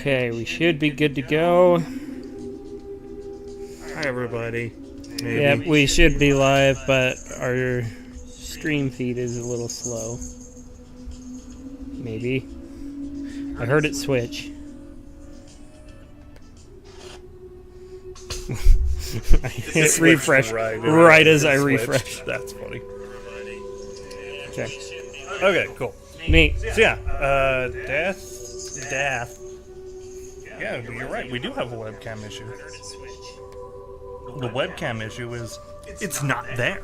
Okay, we should be good to go. Hi, everybody. Maybe. Yep, we should be live, but our stream feed is a little slow. Maybe. I heard it switch. I hit refresh right as I refresh. That's funny. Okay. Okay, cool. Neat. So yeah, death. Yeah, you're right. We do have a webcam issue. The webcam issue is it's not there.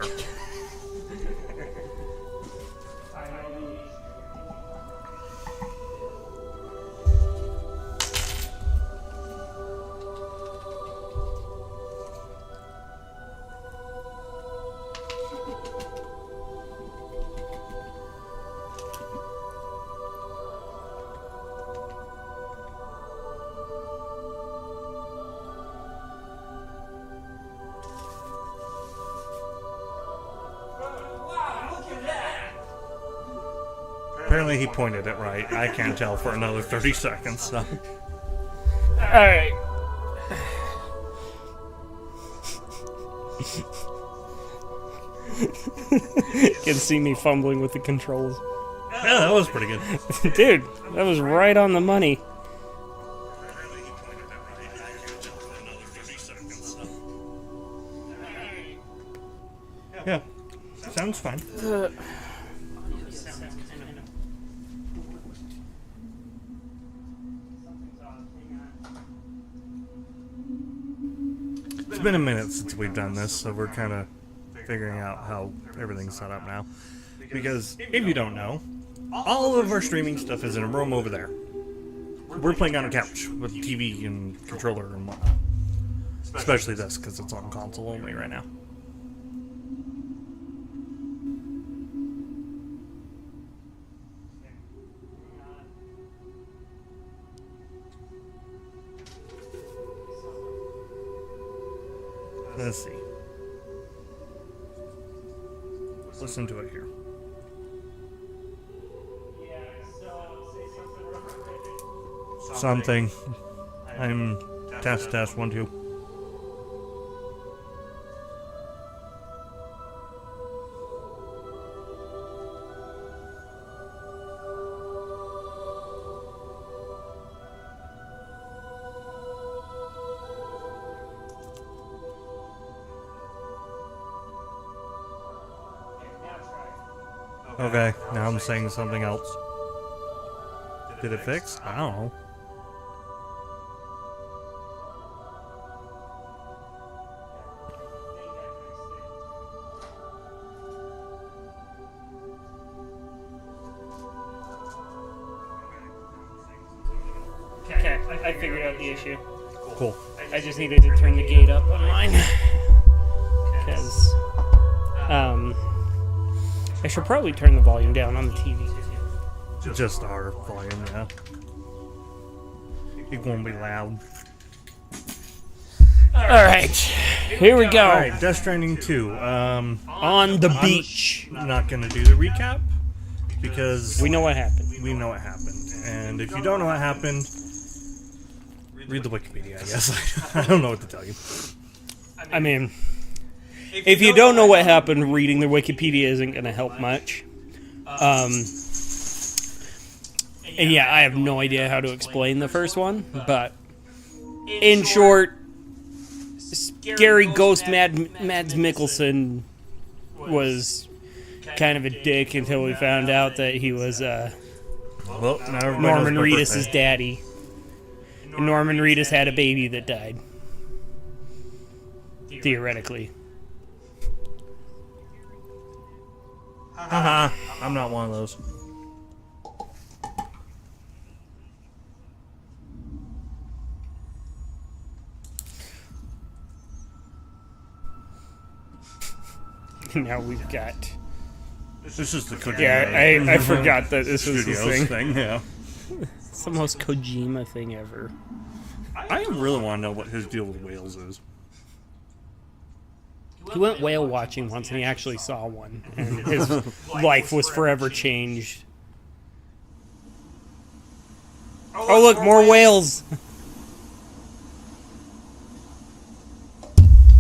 Apparently he pointed it right. I can't tell for another 30 seconds, so. Alright. You can see me fumbling with the controls. Yeah, that was pretty good. Dude, that was right on the money. Yeah, sounds fine. It's been a minute since we've done this, so we're kind of figuring out how everything's set up now. Because if you don't know, all of our streaming stuff is in a room over there. We're playing on a couch with a TV and controller and whatnot. Especially this, because it's on console only right now. Let's see. Listen to it here. Something. I'm test 1 2. Okay, now I'm saying something else. Did it fix? I don't know. Okay, I figured out the issue. Cool. I just needed to turn the gate up on mine. Because, I should probably turn the volume down on the TV. Just our volume, yeah. It won't be loud. Alright, here we go. Alright, Death Stranding 2. On the beach. I'm not gonna do the recap because We know what happened. we know what happened. And if you don't know what happened, read the Wikipedia, I guess. I don't know what to tell you. I mean, if you don't know what happened, reading the Wikipedia isn't going to help much. And yeah, I have no idea how to explain the first one, but in short, scary ghost Mads Mikkelsen was kind of a dick until we found out that he was Well, now everybody Norman knows my Reedus' birthday. daddy. And Norman Reedus had a baby that died. Theoretically. Haha, I'm not one of those. Now we've got... This is the Kojima. Yeah, I forgot that this was the Studios thing. yeah. It's the most Kojima thing ever. I really want to know what his deal with whales is. He went whale watching once and he actually saw one. And his life was forever changed. Oh look, more whales!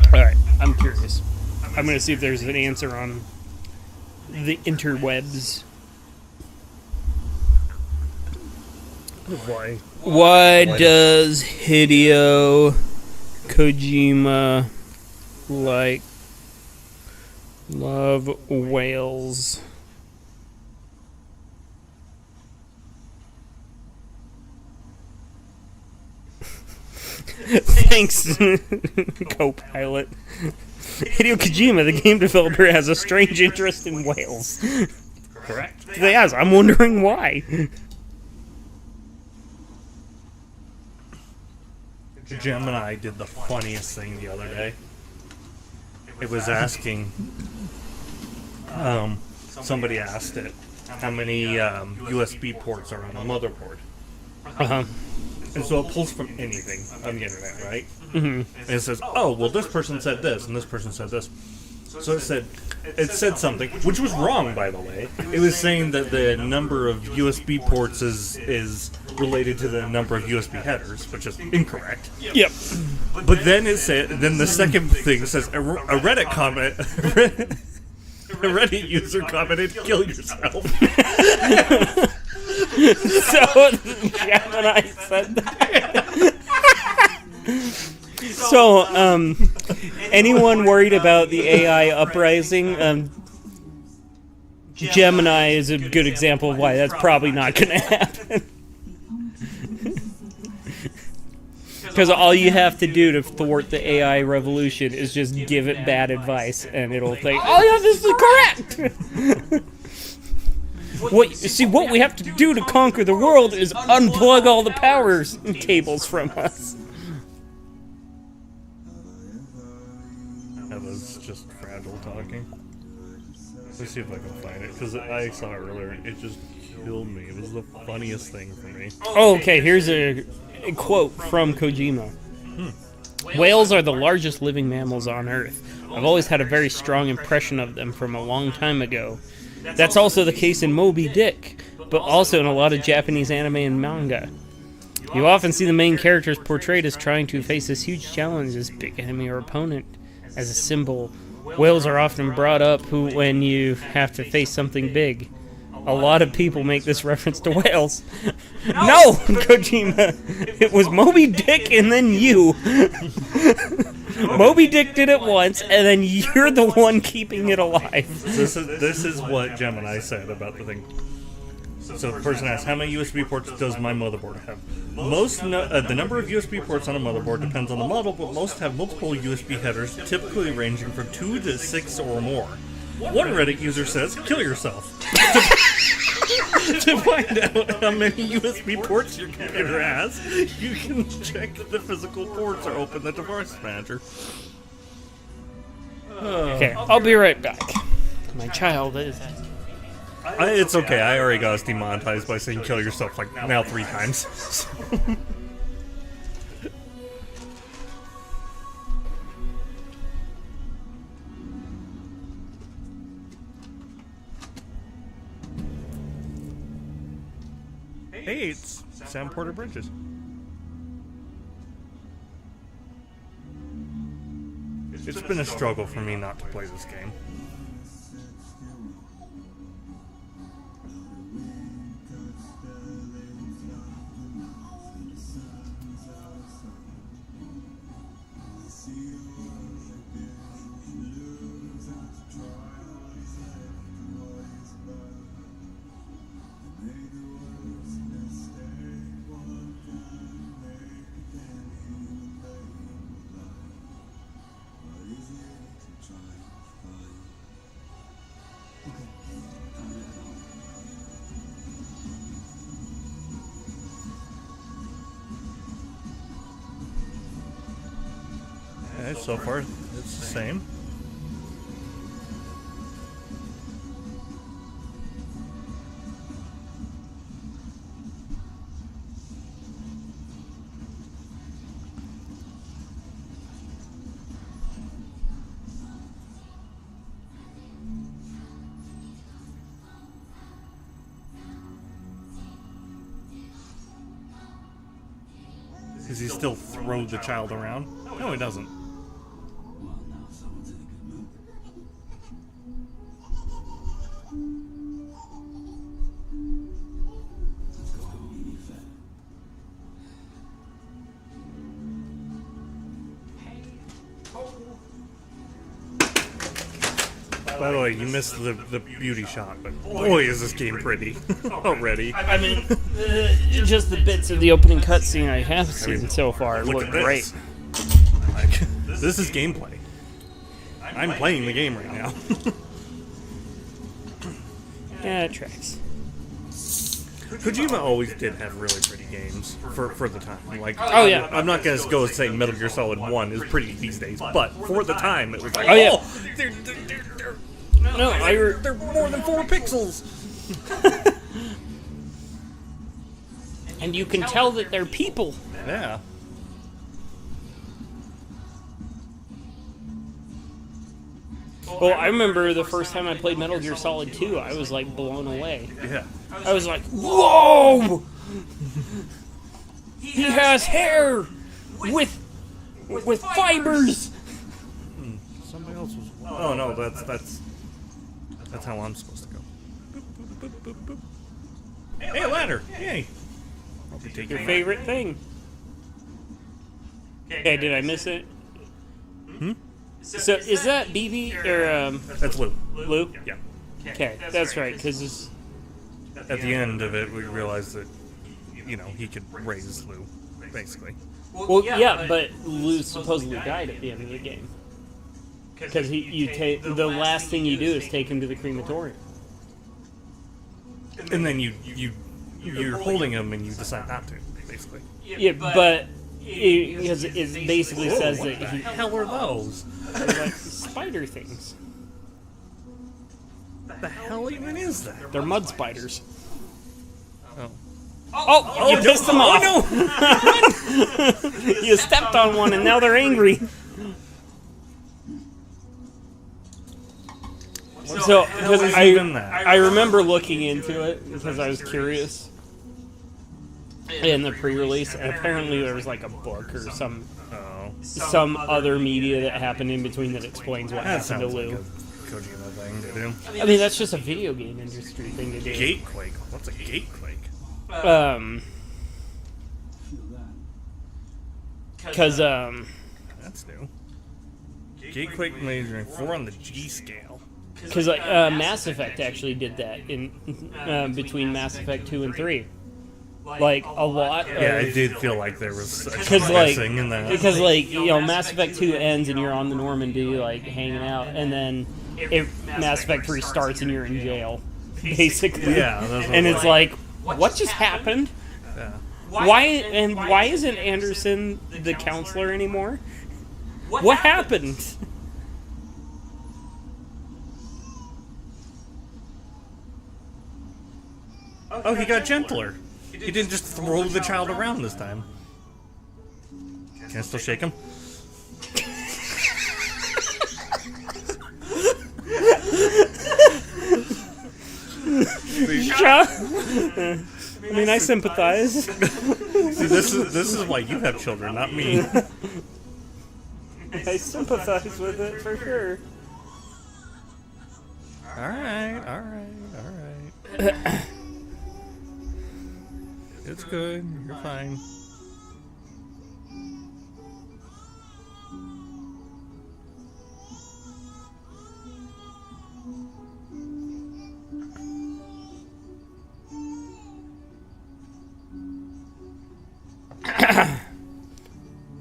Alright, I'm curious. I'm gonna see if there's an answer on the interwebs. Why? Why does Hideo Kojima love whales? Thanks, co-pilot. Hideo Kojima, the game developer, has a strange interest in whales. Correct. Yes, I'm wondering why. Gemini did the funniest thing the other day. It was asking, somebody asked it, how many USB ports are on a motherboard. Uh-huh. And so it pulls from anything on the internet, right? Mm-hmm. And it says, oh, well, this person said this, and this person said this. So it said something, which was wrong, by the way. It was saying that the number of USB ports is related to the number of USB headers, which is incorrect. Yep. But then then the second thing says, a Reddit comment, a Reddit user commented, kill yourself. So, Gemini said that. So, anyone worried about the AI uprising, Gemini is a good example of why that's probably not going to happen. Because all you have to do to thwart the AI revolution is just give it bad advice, and it'll think, "Oh yeah, this is correct." What we have to do to conquer the world is unplug all the power cables from us. That was just fragile talking. Let's see if I can find it, because I saw it earlier and it just killed me. It was the funniest thing for me. Oh, okay, here's a quote from Kojima. Whales are the largest living mammals on Earth. I've always had a very strong impression of them from a long time ago. That's also the case in Moby Dick, but also in a lot of Japanese anime and manga. You often see the main characters portrayed as trying to face this huge challenge as big enemy or opponent. As a symbol, whales are often brought up when you have to face something big. A lot of people make this reference to whales. No, Kojima! It was Moby Dick and then you. Moby Dick did it once, and then you're the one keeping it alive. This is what Gemini said about the thing. So the person asked, how many USB ports does my motherboard have? The number of USB ports on a motherboard depends on the model, but most have multiple USB headers, typically ranging from 2 to 6 or more. One Reddit user says, kill yourself. To find out how many USB ports your computer has, you can check if the physical ports are open in the device manager. Okay, I'll be right back. My child is... It's okay, I already got us demonetized by saying kill yourself like now 3 times. Hey, it's Sam Porter Bridges. It's been a struggle for me not to play this game. Okay, so far it's the same. Does he still throw the child around? No, he doesn't. By the way, you missed the beauty shot, but boy is this game pretty already. I mean, just the bits of the opening cutscene I have seen so far look great. Like, this is gameplay. I'm playing the game right now. Yeah, it tracks. Kojima always did have really pretty games for the time. Like, oh yeah, I'm not gonna go saying Metal Gear Solid 1 is pretty these days, but for the time it was like, oh yeah, they're more than 4 pixels. And you can tell that they're people. Yeah. Well, I remember the first time I played Metal Gear Solid 2, I was like blown away. Yeah. I was like, whoa! He has hair with fibers. Somebody else was. Oh no, that's how I'm supposed to go. Boop, boop, boop, boop. Hey, a ladder! Yay! I'll be taking Your favorite thing. Okay, did I miss it? So is that BB or That's Lou. Lou? Yeah. Okay, that's right. Because At the end of it, we realized that, you know, he could raise Lou, basically. Well, yeah, but Lou supposedly died at the end of the game. Because the last thing you do is take him to the crematorium. And then you're holding him and you decide not to, basically. Yeah, but it basically says that What the hell are those? they're like spider things. What the hell even is that? They're mud spiders. Oh. Oh, you pissed them off. Oh, no! You stepped on one and now they're angry. So, because I remember looking into it because I was curious in the pre-release, and apparently there was like a book or some other media that happened in between that explains what That happened to sounds Lou. like a Kojima thing to do. I mean, that's just a video game industry thing to do. Gatequake? What's a gatequake? Because That's new. Gatequake measuring 4 on the G scale. Because Mass Effect actually did that in between Mass Effect 2 and 3. Like, a lot of... Yeah, I did feel like there was some Because, like, guessing in that. Mass Effect 2 ends and you're on the Normandy, like, hanging out, and then Mass Effect 3 starts and you're in jail, basically. Yeah, that's what and it it's was. like, what just happened? Yeah. Why isn't Anderson the counselor anymore? What happened? Oh, he got gentler. He didn't just throw the child around this time. Can I still shake him? I mean, I sympathize. See, this is why you have children, not me. I sympathize with it for sure. Alright. It's good. You're fine.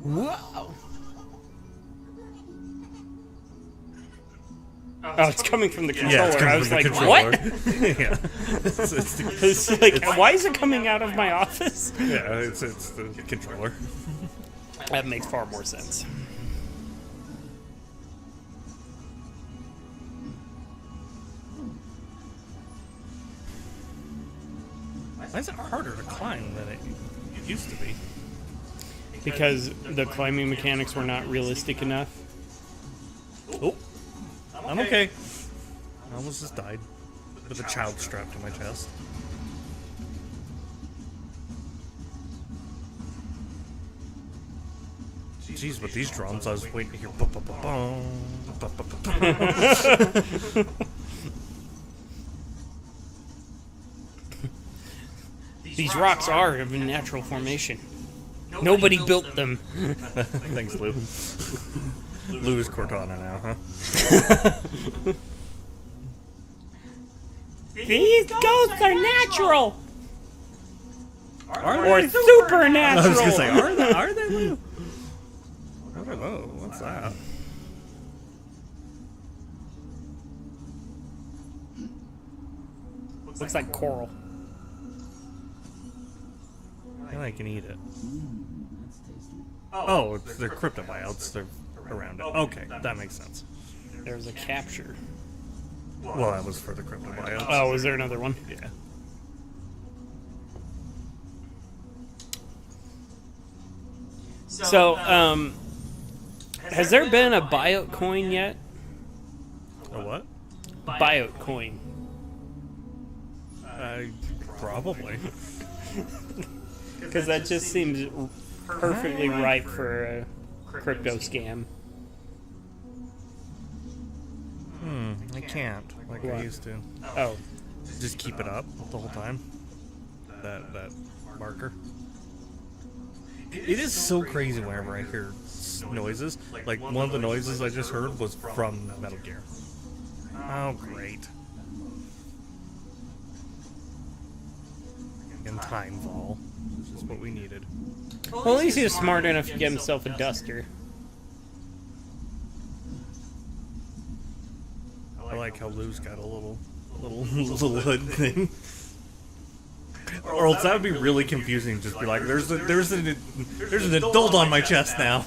Whoa. Oh, it's coming from the controller. Yeah, it's coming I was from like, the controller. what? Yeah. It's like, why is it coming out of my office? Yeah, it's the controller. That makes far more sense. Why is it harder to climb than it used to be? Because the climbing mechanics were not realistic enough. Oh, I'm okay. I almost just died with a child strapped to my chest. Jeez, with these drums, I was waiting to hear ba-ba-ba-bum, ba-ba-ba-bum. These rocks are of a natural formation. Nobody built them. Thanks, Lou. Lou is Cortana now, huh? These ghosts are natural! Are Or they? supernatural! I was gonna say, are they, Lou? I don't know. What's that? Looks like coral. I can eat it. Oh, they're cryptobiotes. They're around it. Okay, that makes sense. There's a capture. Well, that was for the cryptobiotes. Oh, is there another one? Yeah. So, has there been a biote coin yet? A what? Biote coin. Probably. Because that just seems perfectly ripe for a crypto scam. I can't like I What? used to. Oh. Just keep it up the whole time. That marker. It is so crazy whenever I hear noises. Like one of the noises I just heard was from Metal Gear. Oh, great. And time fall. This is what we needed. Well, at least he was smart enough to get himself a duster. I like how Lou's got a little hood thing. Or else that would be really confusing. Just be like, there's an adult on my chest now.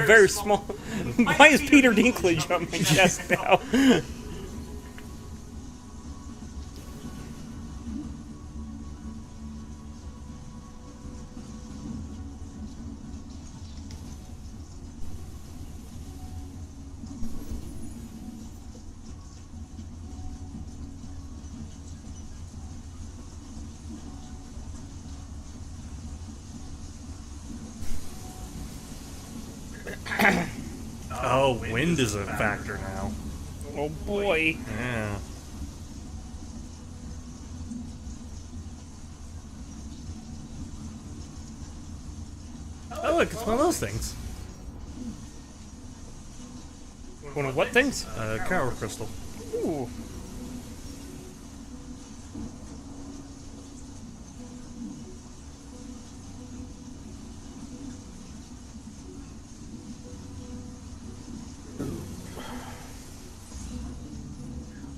Very small. Why is Peter Dinklage on my chest now? Oh, wind is a factor now. Oh boy. Yeah. Oh look, it's one of those things. One of what things? Power crystal. Ooh.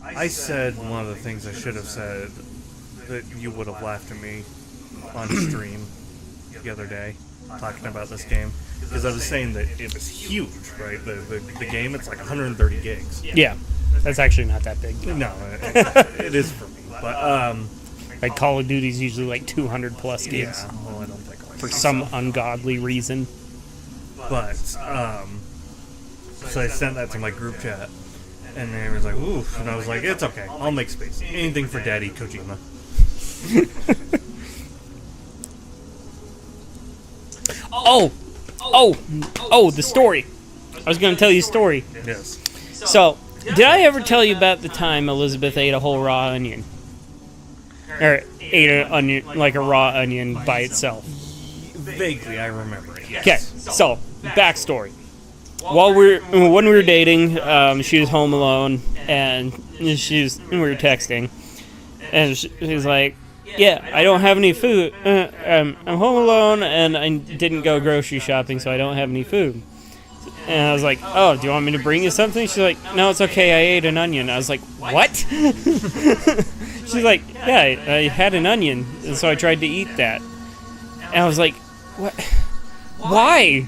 I said one of the things I should have said that you would have laughed at me on stream the other day talking about this game, because I was saying that it was huge, right? The game, it's like 130 gigs. Yeah, that's actually not that big. No, it is for me, but like Call of Duty's usually like 200 plus gigs yeah. Well, I don't think for some ungodly reason. But so I sent that to my group chat. And they was like, oof. And I was like, it's okay. I'll make space. Anything for Daddy Kojima. Oh, the story. I was going to tell you a story. Yes. So, did I ever tell you about the time Elizabeth ate a whole raw onion? Or ate an onion, like a raw onion by itself? Vaguely, I remember it. Okay, so, backstory. When we were dating, she was home alone, and we were texting, and she was like, "Yeah, I don't have any food. I'm home alone, and I didn't go grocery shopping, so I don't have any food." And I was like, "Oh, do you want me to bring you something?" She's like, "No, it's okay. I ate an onion." I was like, "What?" She's like, "Yeah, I had an onion, and so I tried to eat that." And I was like, "What? Why?"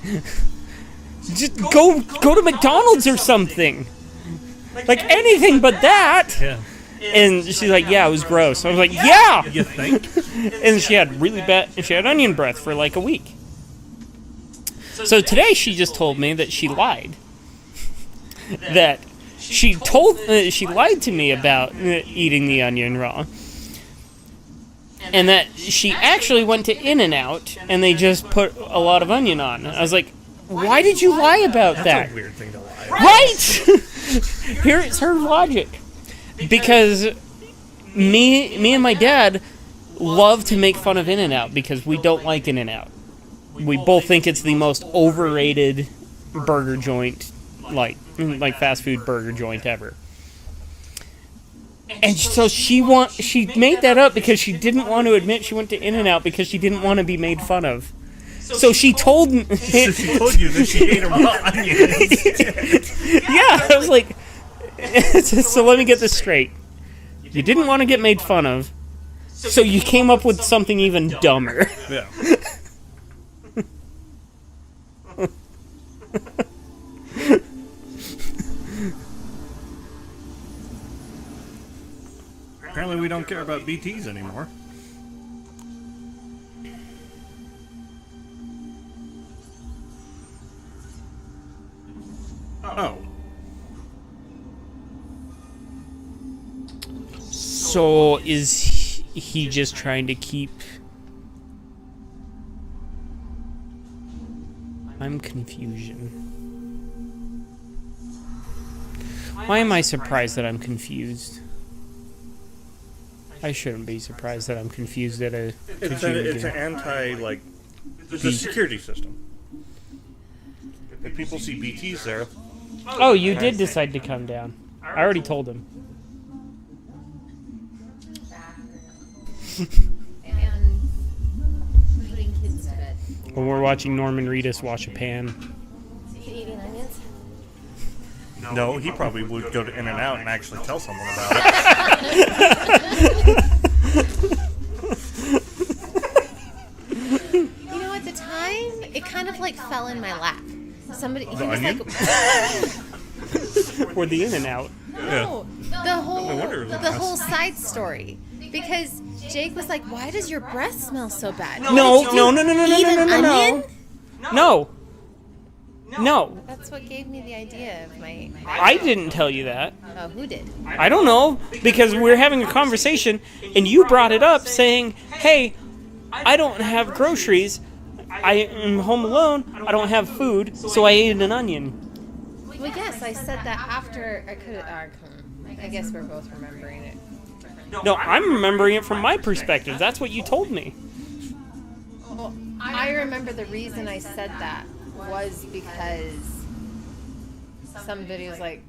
Just go to McDonald's or something. Like anything but that. Yeah. And she's like, "Yeah, it was gross." I was like, "Yeah." You think? And she had onion breath for like a week. So today she just told me that she lied. That she lied to me about eating the onion raw. And that she actually went to In-N-Out and they just put a lot of onion on. I was like, "Why did you lie about that?" That's a weird thing to lie about. Right? Here's her logic. Because me and my dad love to make fun of In-N-Out because we don't like In-N-Out. We both think it's the most overrated burger joint, like fast food burger joint ever. And so she made that up because she didn't want to admit she went to In-N-Out because she didn't want to be made fun of. So she told me. So she told you that she ate a raw onion instead. Yeah, I was like, so let me get this straight. You didn't want to get made fun of, so you came up with something even dumber. Yeah. Apparently we don't care about BTs anymore. Oh. So is he just trying to keep... I'm confusion. Why am I surprised that I'm confused? I shouldn't be surprised that I'm confused at a... It's an anti, like... It's a security system. If people see BTs there... Oh, you did decide to come down. I already told him. When we're watching Norman Reedus wash a pan. Eating onions? No, he probably would go to In-N-Out and actually tell someone about it. You know, at the time, it kind of like fell in my lap. Somebody, he was onion? like, Or the In-N-Out. no, wonder it was the us. whole side story. Because Jake was like, why does your breath smell so bad? No, Did no, you no, no, no, no, eat no, an no, no. onion? No. No. That's what gave me the idea of my... I didn't tell you that. Oh, who did? I don't know, because we were having a conversation, and you brought it up saying, hey, I don't have groceries. I am home alone. I don't have food, so I ate an onion. Well, yes, I said that after I could. I guess we're both remembering it. No, I'm remembering it from my perspective. That's what you told me. Well, I remember the reason I said that was because some videos like,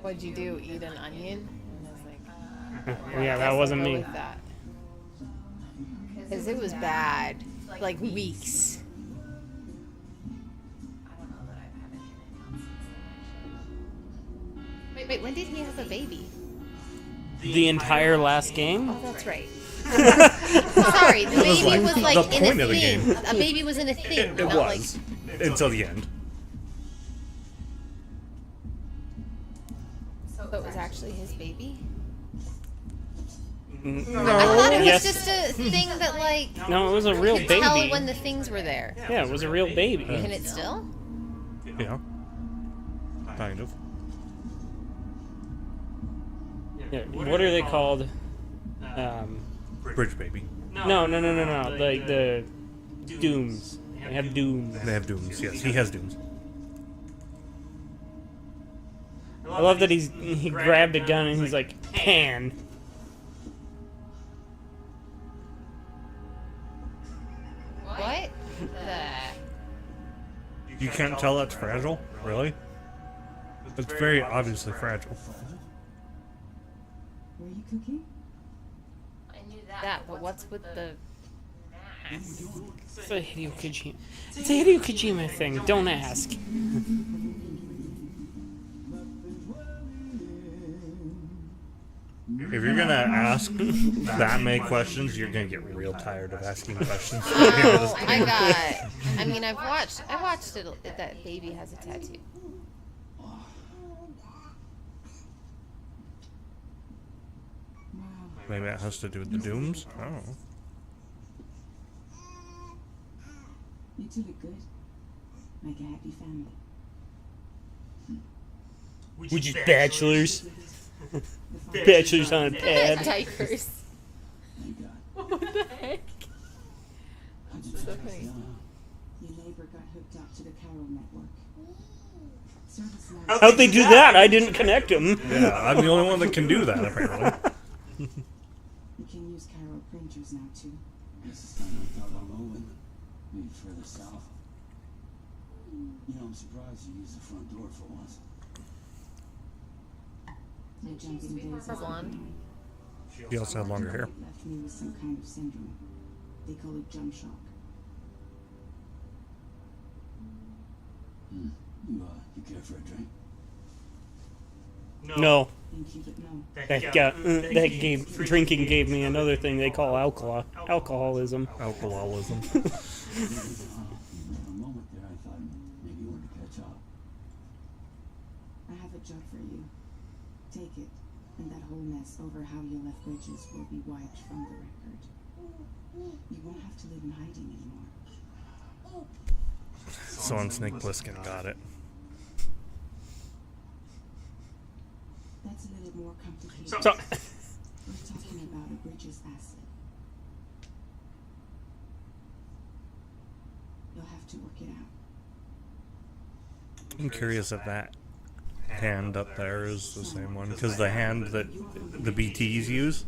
"What'd you do? Eat an onion?" And I was like, Yeah, that I'll wasn't go me. with that. Because it was bad, like weeks. Wait, when did he have a baby? The entire last game? Oh, that's right. Sorry, the baby like was the like in point a of the thing. game. A baby was in a thing. It not was. Until the end. Like, so it was actually his baby? No. I thought it was Yes. just a thing that like No, it was a real could tell baby. when the things were there. Yeah, it was a real baby. Can it still? Yeah. Kind of. Yeah, what are they called? Bridge baby. No. Like the dooms. They have dooms. They have dooms, yes. He has dooms. I love that he grabbed a gun and he's like, pan. What? You can't tell that's fragile? Really? It's very obviously fragile. Were you cooking? I knew that, but what's with the It's a Hideo Kojima. It's a Hideo Kojima thing. Don't ask. If you're gonna ask that many questions, you're gonna get real tired of asking questions. Oh, I mean, I watched it. That baby has a tattoo. Maybe that has to do with the dooms? I don't know. You two look good. Like a happy family. We just bachelors. The father- Bachelors on a pad. Diapers. Thank God. What the heck? How'd you So track us funny. down? Your neighbor got hooked up to the Carol network. Service line. How'd they do that? I didn't connect them. Yeah, I'm the only one that can do that, apparently. You can use Carol printers now too. Guess it's time I thought about moving. Maybe further south. You know, I'm surprised you used the front door for once. No jumping days. Her blonde. He also had longer hair. Left me with some kind of syndrome. They call it jump shock. You care for a drink? No. Thank you, but no. Drinking gave me another thing they call alcoholism. Alcoholism. For a moment there, I thought maybe you wanted to catch up. I have a job for you. Take it, and that whole mess over how you left Bridges will be wiped from the record. You won't have to live in hiding anymore. So on Snake Plissken got it. That's a little more complicated. So, We're talking about a Bridges asset. You'll have to work it out. I'm curious if that hand up there is the same one, because the hand that the BTs use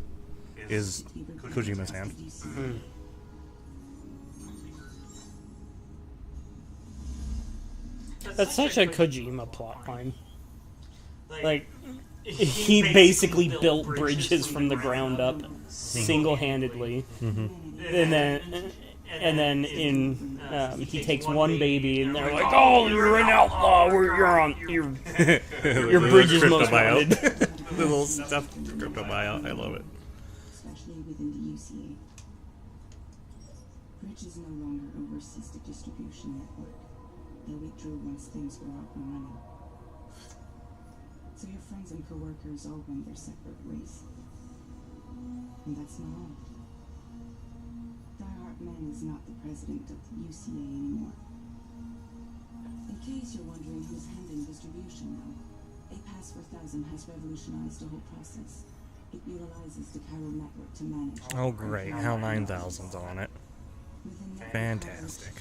is Kojima's hand. that's such a Kojima plotline. Like, he basically built Bridges from the ground up, single-handedly, and And then he takes one baby, and they're like, "Oh, you're an outlaw. You're on your bridge is most wanted." The little stuffed crypto buyout. I love it. especially within the UCA. Bridges no longer oversees the distribution network. They withdrew once things were up and running. So your friends and coworkers all went their separate ways. And that's not all. Die Man is not the president of the UCA anymore. In case you're wondering who's handling distribution now, a Pass 4000 has revolutionized the whole process. It utilizes the chiral network to manage. Oh, great. HAL 9000's on it. Within that Fantastic.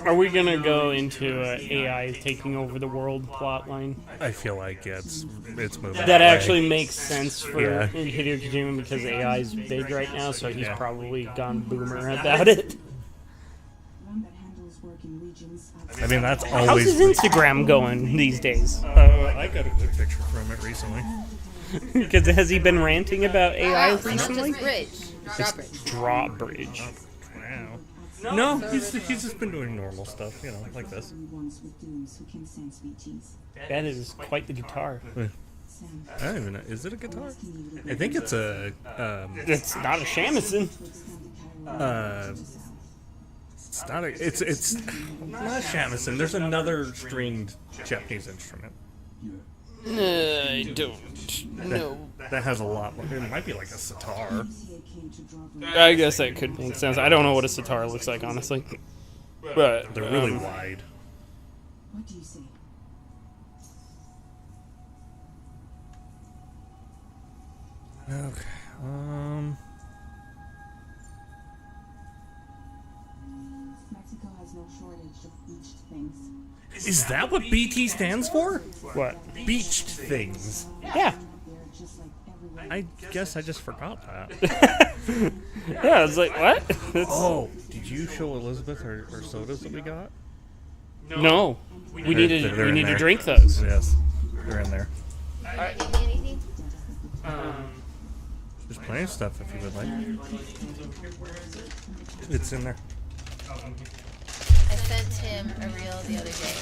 Are we gonna go into AI taking over the world plotline? I feel like it's moving. That way. actually makes sense for Yeah. Hideo Kojima because AI is big right now, so he's probably gone boomer about it. one that handles work in regions outside. I mean, that's How's always. his Instagram going these days? I got a good picture from it recently. Because has he been ranting about AI Wow, so not recently? just bridge. Drawbridge. Drawbridge. Wow. No, he's just been doing normal stuff, you know, like this. Ones with dooms who can sense VTs. That is quite the guitar. Sam, I don't even know. Is it a guitar? asking you to I think it's a. It's not a shamisen. to extend the chiral network to the south. It's not a. It's not a shamisen. There's another stringed Japanese instrument I don't know. that has a lot more. It might be like a sitar. UCA came to draw the I guess that could make sense. I don't know what a sitar looks like, honestly. But They're really wide. What do you say? Okay. Mexico has no shortage of beached things. Is that what BT stands for? what? Beached things. Yeah. They're just like everywhere. I guess I just forgot that. Yeah, it's like, what? It's, Oh, did you show Elizabeth her sodas that we got? no. We need They're to we in need to there. drink those. Yes, they're in there. Anything? There's plenty of stuff if you would like. It's in there. I sent him a reel the other day.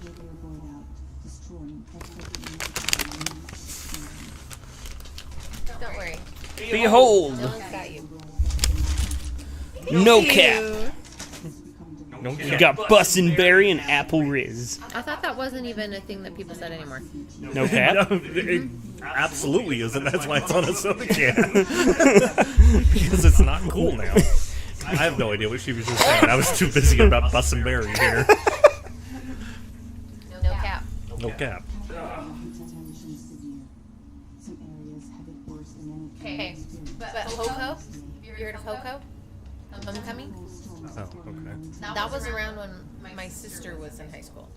They will avoid out, destroying everything. Don't worry. Behold, No one's got you. no cap. No You cap. got Bussenberry and Apple Riz. I thought that wasn't even a thing that people said anymore. No cap. No, it absolutely isn't. That's why it's on a soda can. Because it's not cool now. I have no idea what she was just saying. I was too busy about Bus and Berry here. No cap. No cap. Hypertension severe. Some areas have it worse than any Okay, but Hoko? Have you heard of Hoko? Homecoming? Oh, okay. That was around when my sister was in high school.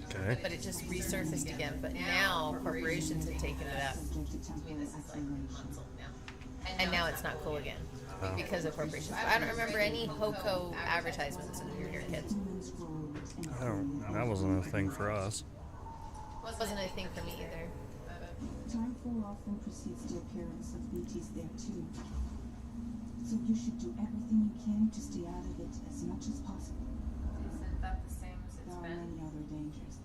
Okay. But it just resurfaced again. But now corporations have taken it up. And now it's not cool again. Because of corporations. But I don't remember any Hoko advertisements when we were kids. That wasn't a thing for us. Wasn't a thing for me either. Time fall often precedes the appearance of BTs there too. So you should do everything you can to stay out of it as much as possible. Isn't that the same as There are many other dangers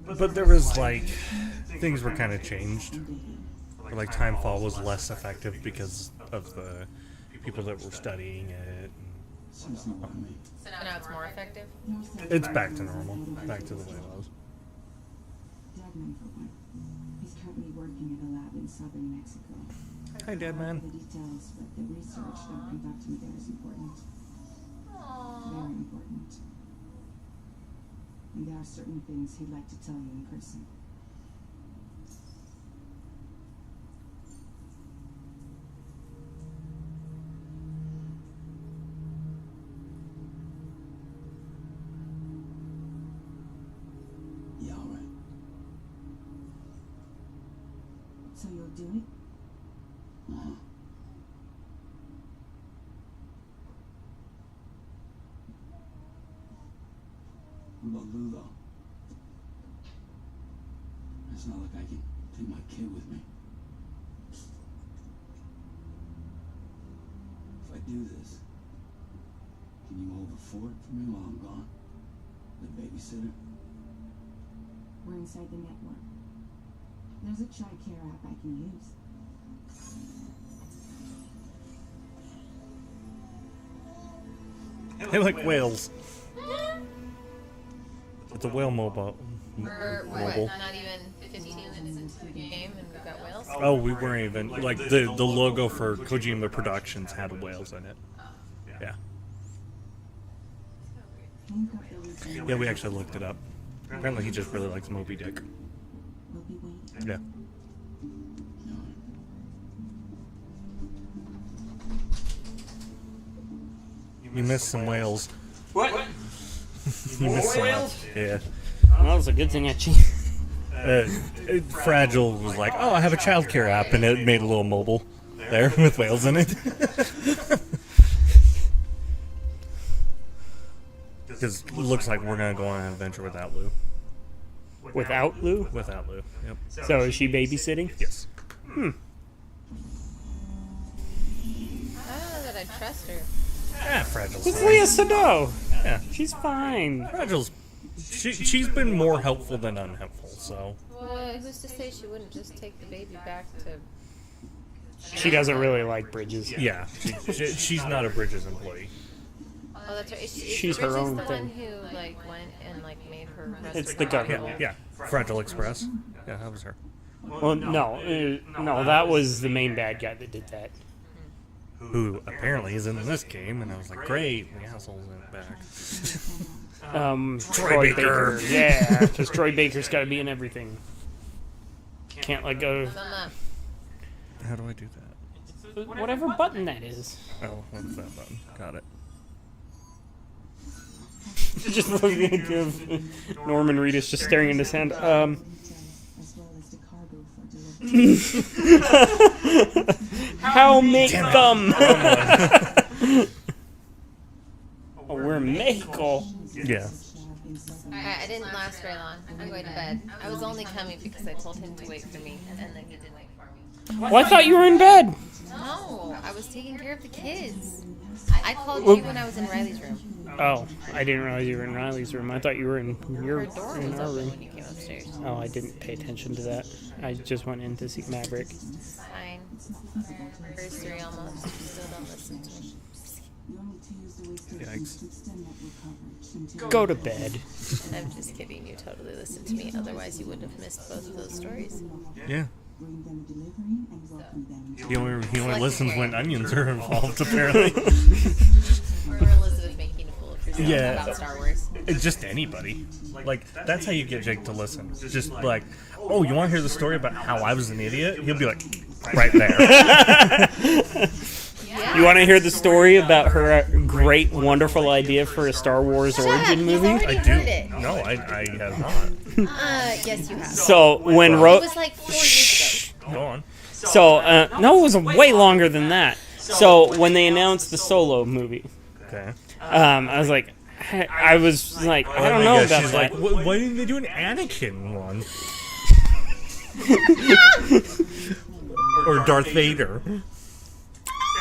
though. But there was like things were kind of changed. Like Timefall was less effective because of the people that were studying it. Seems normal to me. So now it's more effective? It's back to normal, back to the way it was. Deadman for one. He's currently working at a lab in southern Mexico. Hi, Dead Man. The details, but the research they're conducting there is important. Very important. And there are certain things he'd like to tell you in person. Yeah, all right. So you'll do it? Uh-huh. What about Lou, though? It's not like I can take my kid with me. do this? Can you hold the fort for me while I'm gone? The babysitter? We're inside the network. There's a child care app I can use. They like whales. It's a whale mobile. We're Mobile. not even 15 minutes into the game and we've got whales. Oh, we weren't even like the logo for Kojima Productions had whales in it. Yeah. Yeah, we actually looked it up. Apparently, he just really likes Moby Dick. We'll be waiting. Yeah. You missed some whales. What? You missed some whales? Yeah. Well, it's a good thing I Fragile was like, oh, I have a childcare app, and it made a little mobile there with whales in it. Because it looks like we're going to go on an adventure without Lou. Without Lou? Without Lou, yep. So is she babysitting? Yes. I don't know that I trust her. Ah, Fragile's Who's fine. Leah Sado? Yeah. She's fine. Fragile's... She's been more helpful than unhelpful, so... Well, who's to say she wouldn't just take the baby back to... She doesn't really like Bridges. Yeah, she's not a Bridges employee. Oh, that's right. She's her Bridget's own the thing. one who, like, went and, like, made her... It's the government. Yeah, Fragile Express. Yeah, that was her. Well, no, that was the main bad guy that did that. Who apparently is in this game, and I was like, great, the asshole's in it back. Troy Baker. Yeah, because Troy Baker's got to be in everything. Can't let go. Thumb up. How do I do that? Whatever button that is. Oh, what's that button? Got it. Just looking at Norman Reedus just staring in his hand. As well as the cargo for delivery. How make them? Oh, we're Mexico. Yeah. I didn't last very long. I'm going to bed. I was only coming because I told him to wait for me, and then he did wait for me. Well, I thought you were in bed. No, I was taking care of the kids. I called you when I was in Riley's room. Oh, I didn't realize you were in Riley's room. I thought you were in Her door in was our open room. when you came upstairs. Oh, I didn't pay attention to that. I just went in to see Maverick. Fine. Anniversary almost. You still don't listen to me. You only to use the waste Yikes. to extend network coverage until Go to bed. I'm just kidding. You totally listened to me. Otherwise, you wouldn't have missed both of those stories. Yeah. bring them a delivery and welcome them. He only listens when onions are involved, apparently. Or Elizabeth making a fool of herself Yeah. about Star Wars. It's just anybody. Like, that's how you get Jake to listen. Just like, oh, you want to hear the story about how I was an idiot? He'll be like, right there. You want to hear the story about her great, wonderful idea for a Star Wars origin movie? You've already I do. heard it. No, I have not. Yes, you have. So when It Ro- was like 4 years ago. Go on. so no, it was way longer than that. So when they announced the Solo movie, Okay. I was like, I don't know about She's that. like, why didn't they do an Anakin one? Or Darth Vader.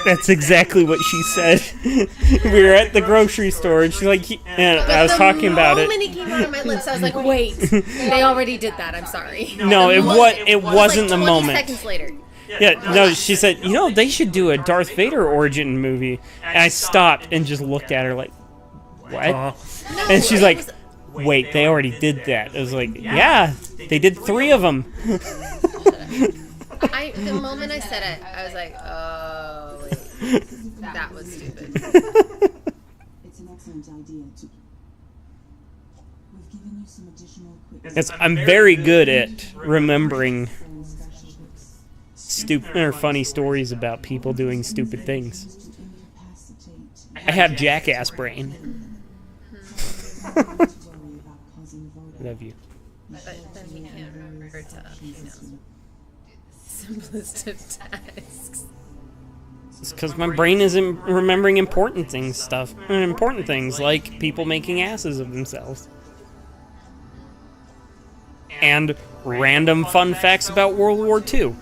That's exactly what she said. We were at the grocery store, and she's like, and I was talking about The it. moment it came out of my lips, I was like, wait, they already did that. I'm sorry. No, it wasn't the 20 moment. seconds later. Yeah, no, she said, they should do a Darth Vader origin movie. And I stopped and just looked at her like, what? And she's like, wait, they already did that. I was like, yeah, they did 3 of them. The moment I said it, I was like, oh, wait. That was stupid. It's an excellent idea to. We've given you some additional equipment Yes, I'm very good at remembering for special books stupid or funny stories about people doing stupid things. to incapacitate. I have jackass brain. Don't worry about causing voter. Love you. But then he can't remember to, simplest of tasks. It's because my brain isn't remembering important things like people making asses of themselves. And random fun facts about World War II.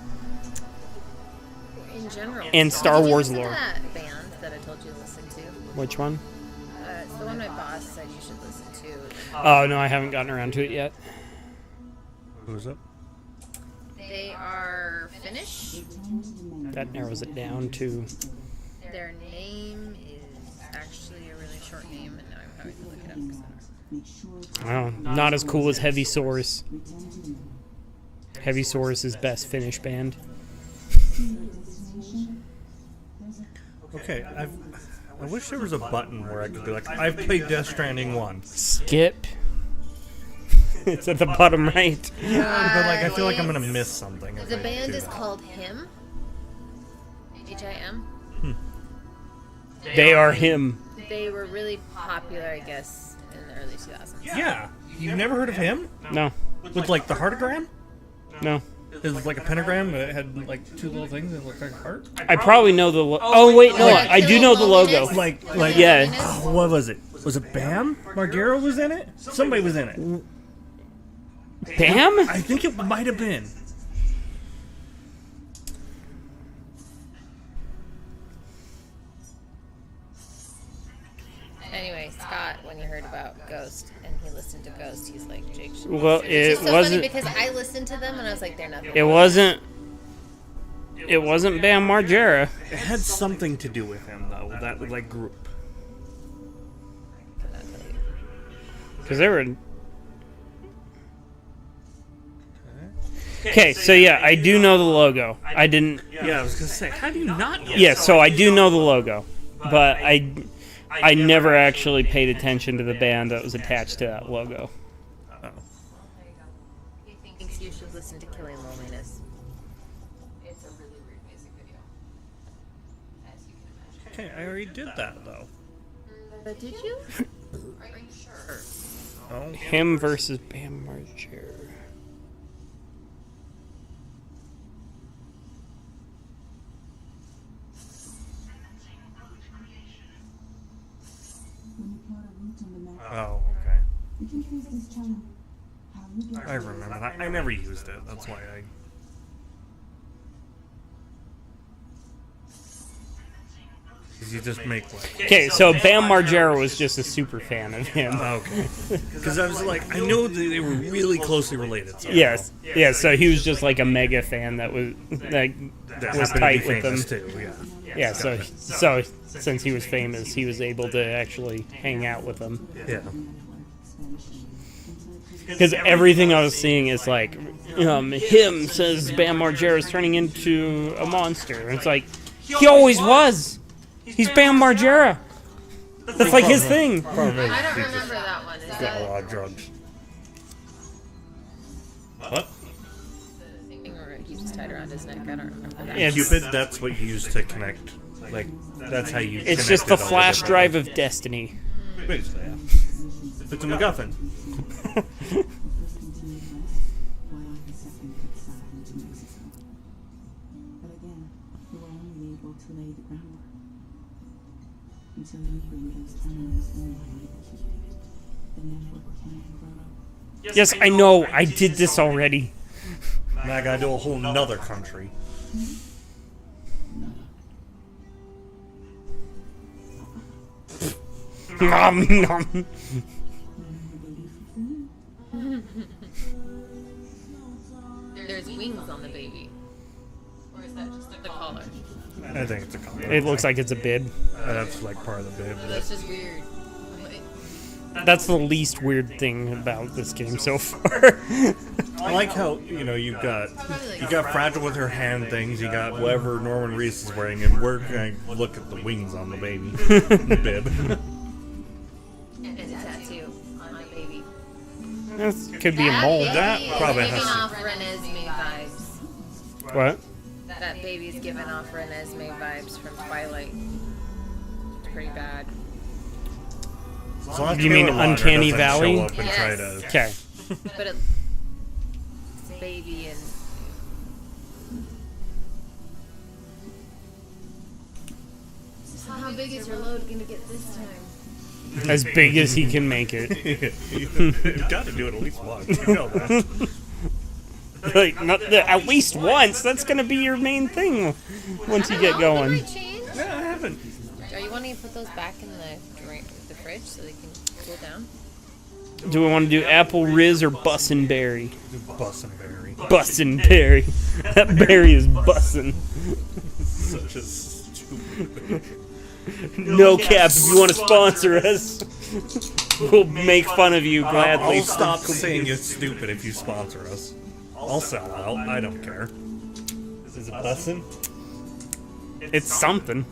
In general. And Star Did you Wars listen to lore. that band that I told Which one? It's the one my boss said you should listen to. Oh, no, I haven't gotten around to it yet. Who's up? They are Finnish. That narrows it down to... Their name is actually a really short name, and now I'm having to look it up. 'Cause Well, not as cool as Heavy Source. Heavy Source is best Finnish band. Okay, I wish there was a button where I could be like, I've played Death Stranding 1. Skip. It's at the bottom right. But like, I feel like I'm gonna miss something. If the I band do is that. called Him. H-I-M. They are him. They were really popular, I guess, in the early 2000s. Yeah, you've never heard of him? No. With like the heartogram? No. It was like a pentagram, but it had like two little things and it looked like a heart. I probably know the... Oh, wait, no. I do know the logo. Like Yeah. oh, what was it? Was it Bam? Margera was in it? Somebody was in it. Bam? I think it might have been. Anyway, Scott, when he heard about Ghost and he listened to Ghost, he's like, Jake should Well, listen. it Which is so wasn't... funny because I listened to them and I was like, they're nothing. It wasn't... It wasn't Bam Margera. It had something to do with him though. That like group. Because they were... Okay, so yeah, I do know the logo. I didn't... Yeah, I was gonna say, how do you not? Know? Yeah, so I do know the logo. But I never actually paid attention to the band that was attached to that logo. Oh. He thinks you should listen to Killing Loneliness. It's a really weird music video. As you can imagine. Okay, I already did that though. But did you? Are you sure? Oh. Him versus Bam Margera. Oh, okay. You can trace this channel. How you get I remember that. I never used it. That's why I. You just make like. Okay, so Bam Margera was just a super fan of him. Okay. Because I was like, I know they were really closely related. So Yes, yeah. So he was just like a mega fan that was that was happened to tight be with them. famous too. Yeah. Yeah, so since he was famous, he was able to actually hang out with them. Yeah. Because everything I was seeing is like, him says Bam Margera is turning into a monster. And it's like, he always was. He's Bam Margera. That's like his thing. Problem is, I don't he just remember that one. Is got a that lot of drugs. What? the thing where he just tied around his neck? I don't remember that. Yeah, Cupid, that's what you use to connect. Like, that's how you It's just the connected all flash different- drive of destiny. Basically, yeah. It's a MacGuffin. Until you bring those terminals online, the network can't grow. Yes, I know. I did this already. Now I gotta do a whole nother country. Nom, nom. There's wings on the baby. Or is that just the collar? I think it's a couple. It looks like it's a bib. That's like part of the bib. That's just weird. That's the least weird thing about this game so far. I like how you got Fragile with her hand things. You got whatever Norman Reese is wearing, and we're gonna look at the wings on the baby bib. It's a tattoo on my baby. This could be a mold. That baby is probably giving has to- off Renesmee vibes. What? That baby's giving off Renesmee vibes from Twilight. It's pretty bad. As long as You mean Taylor Lautner Uncanny doesn't Valley? show up and try Yes. to- Okay. But it's a baby and so how big is your load gonna get this time? As big as he can make it. You've got to do it at least once. You know that. Like, at least once. That's gonna be your main thing once you get going. Change? Yeah, I haven't. Are you wanting to put those back in the fridge so they can cool down? Do we want to do apple Riz or bussin' berry? Bussin' berry. Bussin' berry. That berry is bussin'. Such a stupid. No cap. If you want to sponsor us, we'll make fun of you gladly. I'll stop saying it's stupid if you sponsor us. I'll sell out. I don't care. Is it bussin'? It's something.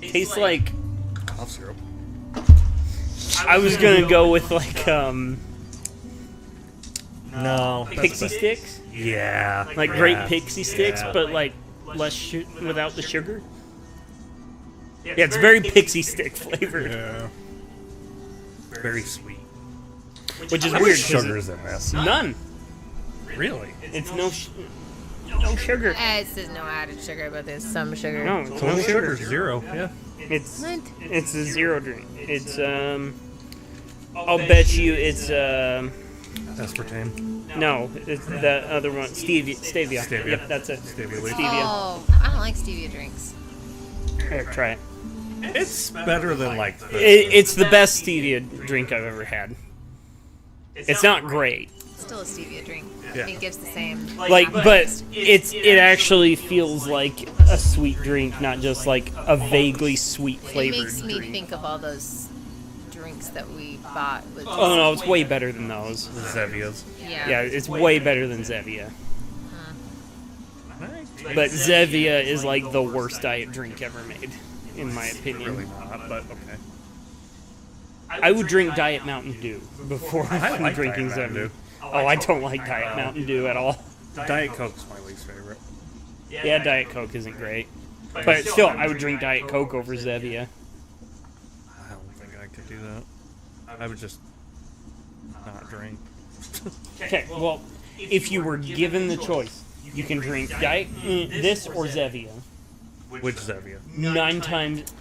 Tastes like. Cough syrup. I was gonna go with like No. pixie sticks, Yeah. like yeah, grape pixie sticks, yeah. but like less without the sugar. Yeah, it's very pixie stick flavored, Yeah. Very sweet. which is How weird. much 'cause sugar is in this? None. Really? It's no sugar. It says no added sugar, but there's some sugar. No, it's Total no sugar sugar. 0. Yeah. It's What? it's a zero drink. It's I'll bet you it's Aspartame. no, it's the other one, stevia. Stevia. Yep, that's it. Stevia leaf. Stevia. Oh, I don't like stevia drinks. Here, try it. It's better than like the. It's the best stevia drink I've ever had. It's not great, Still a stevia drink. Yeah. It gives the same. like, but it actually feels like a sweet drink, not just like a vaguely sweet It flavored makes me drink. think of all those drinks that we bought. With Oh no, it's way better than those. Zevias. Yeah, it's way better than Zevia. But Zevia is like the worst diet drink ever made, in my Really opinion. not, but okay. I would drink Diet Mountain Dew before I like drinking Diet Mountain Zevia. Dew. Oh, I don't like Diet Mountain Dew at all. Diet Coke's my least favorite. Yeah, Diet Coke isn't great. But still, I would drink Diet Coke over Zevia. I don't think I could do that. I would just not drink. Okay, well, if you were given the choice, you can drink this or Zevia. Which Zevia? 9 times.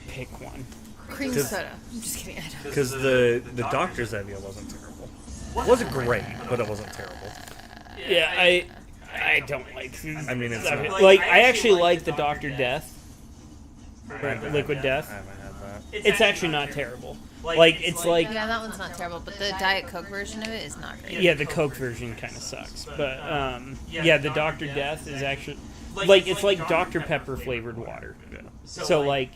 Pick one. cream Just- soda. I'm just kidding. I don't. Because the Dr. Zevia wasn't terrible. It wasn't great, but it wasn't terrible. Yeah, I don't like. I mean, it's not. Like, I actually like the Dr. Death, Liquid Death. I haven't had that. It's actually not terrible. Like, it's like, Yeah, that one's not terrible, but the Diet Coke version of it is not great. yeah, the Coke version kind of sucks. But, yeah, the Dr. Death is actually, like, it's like Dr. Pepper flavored water. So, like,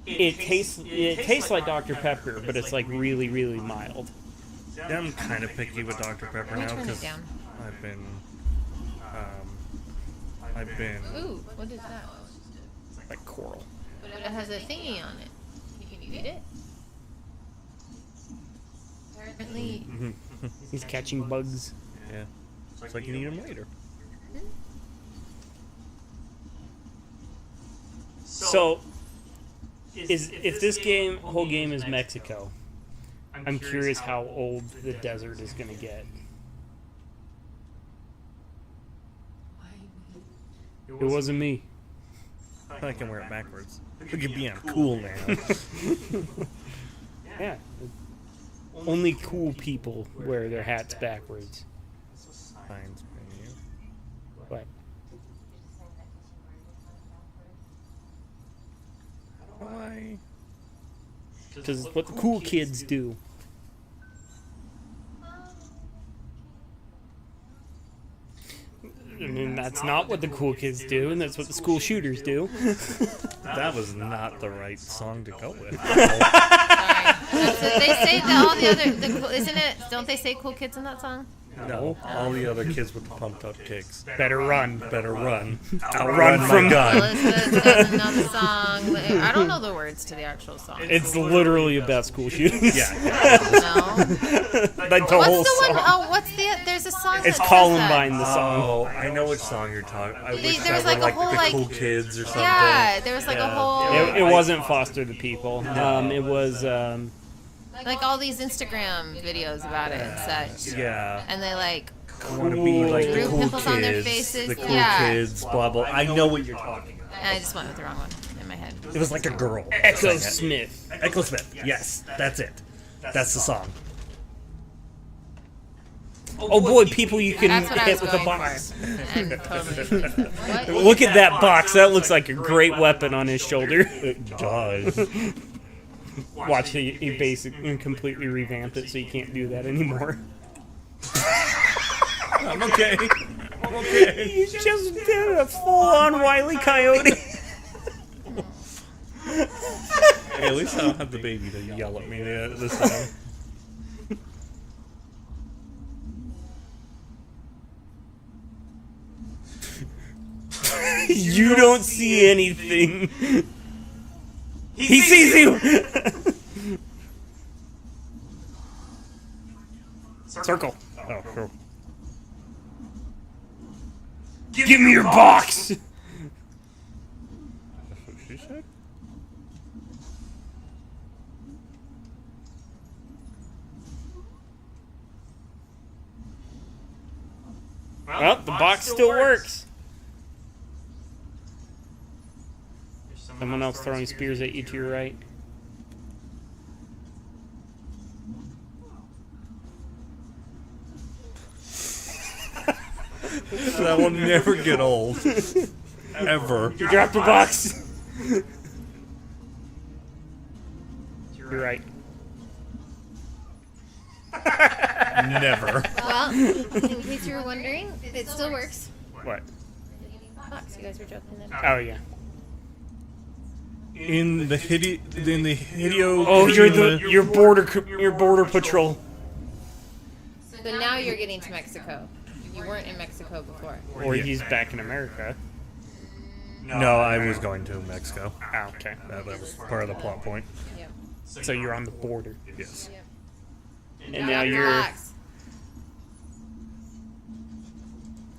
it tastes like Dr. Pepper, but it's, like, really, really mild. Yeah, I'm kind of picky with Dr. Pepper Let me now turn it because down. I've been Ooh, what is that? Like coral. But it has a thingy on it. Can you eat it? Apparently, He's catching bugs. yeah. It's like you need them later. So, if this whole game is Mexico, I'm curious how old the desert is going to get. It wasn't me. I can wear it backwards. Look at me, I'm cool now. Yeah. Only cool people wear their hats backwards. Signs menu. But Why? because it's what the cool kids do. I mean, that's not what the cool kids do, and that's what the school shooters do. That was not the right song to go with. sorry. That's what they say all the other. Isn't it? Don't they say cool kids in that song? No, all the other kids with the pumped up kicks. Better run. Better run. Run my from gun. Elizabeth has another song. I don't know the words to the actual song. It's literally about school shootings. Yeah. No. Like the whole What's the song. one? Oh, what's the? There's a song. It's that says Columbine, that. the song. Oh, I know which song you're talking. I wish there was that like were a whole, the like- cool kids or something. Yeah, there was like a whole. It wasn't Foster the People. It was. Like all these Instagram videos about it and such. Yeah. And they like. I want to be like the Drew cool pimples on their kids. faces, The cool yeah. kids, blah, blah. I know what you're talking about. And I just went with the wrong one in my head. It was like a girl. Echo sang it. Smith. Echo Smith. Yes, that's it. That's the song. Oh boy, people you can That's what I hit was with a going box. for. And totally. What? Look at that box. That looks like a great weapon on his shoulder. It does. Watch, he basically completely revamped it so you can't do that anymore. I'm okay. I'm okay. You just did a full-on Wile E. Coyote. Hey, at least I don't have the baby to yell at me this time. You don't see anything. He sees you. Circle. Oh, cool. Give me your box. That's what she said? Well, the box still works. Someone else throwing spears at you to your right. That will never get old. Ever. You dropped the box. You're right. Never. Well, in case you were wondering, it still works. What? Box, you guys were joking then. Oh yeah. In the Hideo. Oh, you're border patrol. So now you're getting to Mexico. You weren't in Mexico before. Or he's back in America. No, I was going to Mexico. Oh, okay. That was part of the plot point. Yep. So you're on the border. Yes. Yep. And now Drop the you're... box.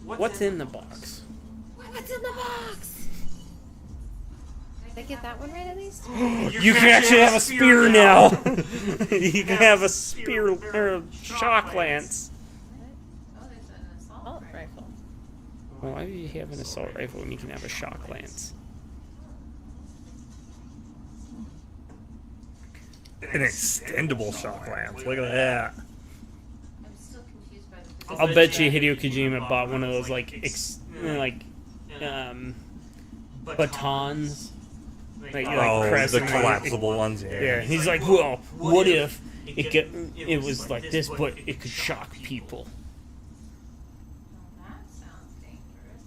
What's in the box? What's in the box? Did I get that one right at least? You can actually have a spear now. You can have a spear or a shock lance. Oh, there's an assault rifle. Well, why do you have an assault rifle when you can have a shock lance? An extendable shock lance. Look at that. I'm still confused by the I'll bet you Hideo Kojima bought one of those batons. That you press the and collapsible ones. Yeah, he's like, well, what if it was like this, but it could shock people? That sounds dangerous.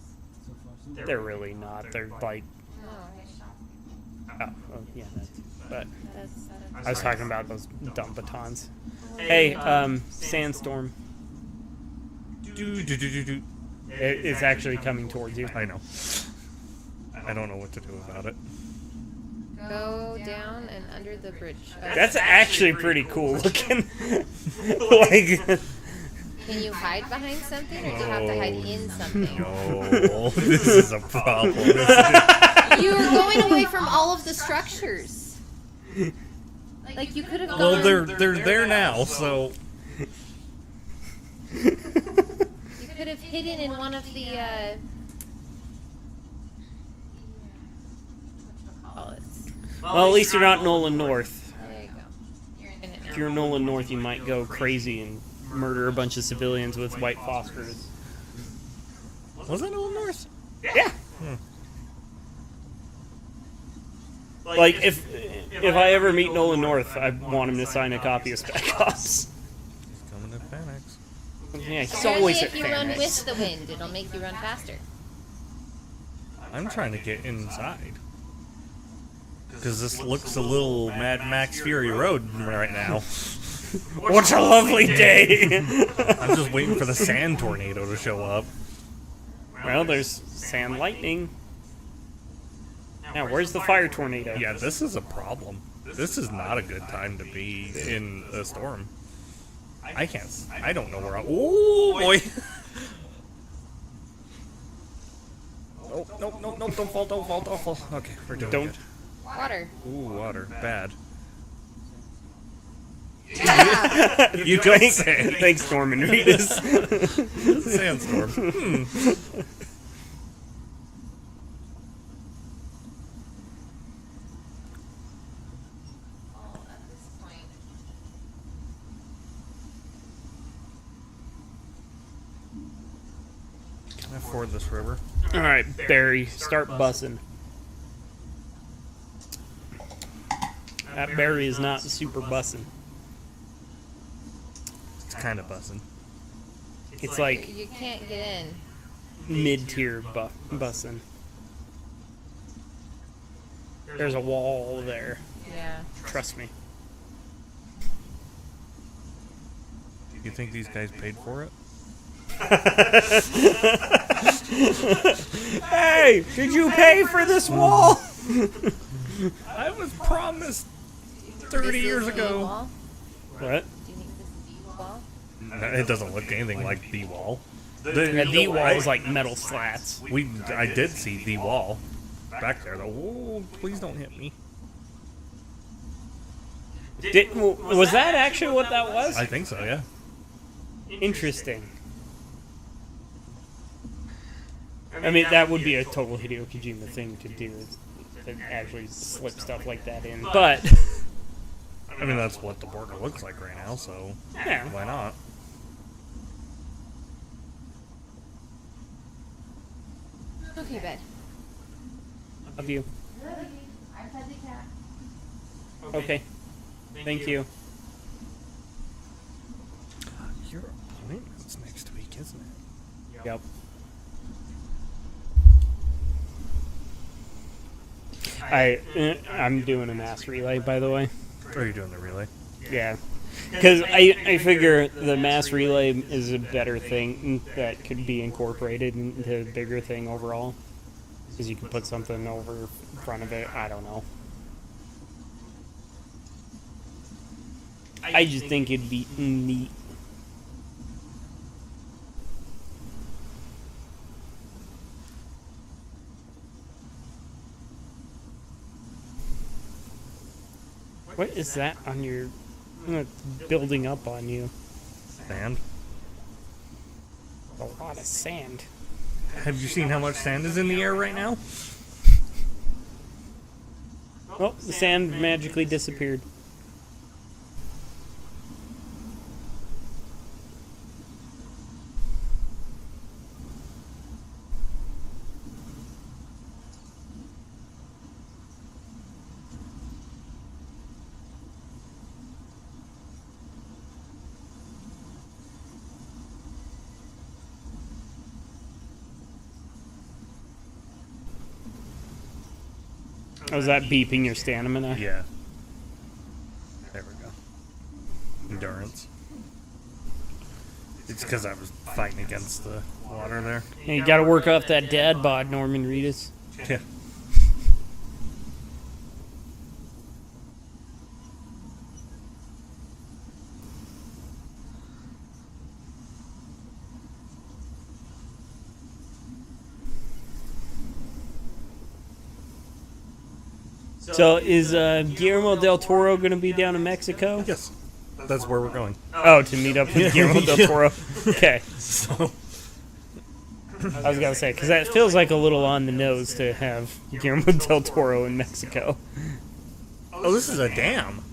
So far, so They're really not. They're like, No, yeah, but that's I was talking about those dumb batons. Hey, sandstorm. Do. It's actually coming towards you. I know. I don't know what to do about it. go down and under the bridge. That's actually pretty cool looking. Like, Can you hide behind something, or do you have to hide in something? No, this is a problem. You were going away from all of the structures. Like you could have gone. Well, they're there now, so You could have hidden in one of the. well, at least you're not Nolan North. There you go. You're in it now. If you're Nolan North, you might go crazy and murder a bunch of civilians with white phosphorus. was that Old North? Yeah. Like if I ever meet Nolan North, I want him to sign a copy of Spec Ops. He's coming to Panax. Yeah, he's Only always at if you run Panax. with the wind, it'll make you run faster. I'm trying to get inside. Because this looks a little Mad Max Fury Road right now. What a lovely day! I'm just waiting for the sand tornado to show up. Well, there's sand lightning. Now, where's the fire tornado? Yeah, this is a problem. This is not a good time to be in a storm. I don't know where I... Oh, boy! Nope, don't fall. Okay, we're doing Don't. good. Water. Ooh, water. Bad. You don't say. Thanks, Norman Reedus. Sandstorm. ford this river. Alright, Barry, start bussing. That Barry is not super bussing. It's kind of buzzing. It's like You can't get in. mid-tier bussing. There's a wall there. Yeah. Trust me. You think these guys paid for it? Hey, did you pay for this wall? I was promised 30 This years is the ago. wall? What? Do you think this is the wall? It doesn't look anything like the wall. Yeah, the wall is like metal slats. I did see the wall back there though. Whoa, please don't hit me. Was that actually what that was? I think so, yeah. Interesting. I mean, that would be a total Hideo Kojima thing to do, is to actually slip stuff like that in. But, I mean, that's what the border looks like right now, so yeah. why not? Okay, bed. Love you. Okay. Thank you. Your appointment's next week, isn't it? Yep. I'm doing a mass relay, by the way. Or are you doing the relay? Yeah. Because I figure the mass relay is a better thing that could be incorporated into a bigger thing overall. Because you can put something over in front of it. I don't know. I just think it'd be neat. What is that on your... building up on you? Sand? A lot of sand. Have you seen how much sand is in the air right now? Oh, the sand magically disappeared. Oh, is that beeping your stamina? Yeah. There we go. Endurance. It's because I was fighting against the water there. Hey, you gotta work off that dad bod, Norman Reedus. Yeah. So is Guillermo del Toro gonna be down in Mexico? Yes. That's where we're going. Oh, to meet up with Guillermo del Toro. Okay. So, I was gonna say, because that feels like a little on the nose to have Guillermo del Toro in Mexico. oh, this is a dam.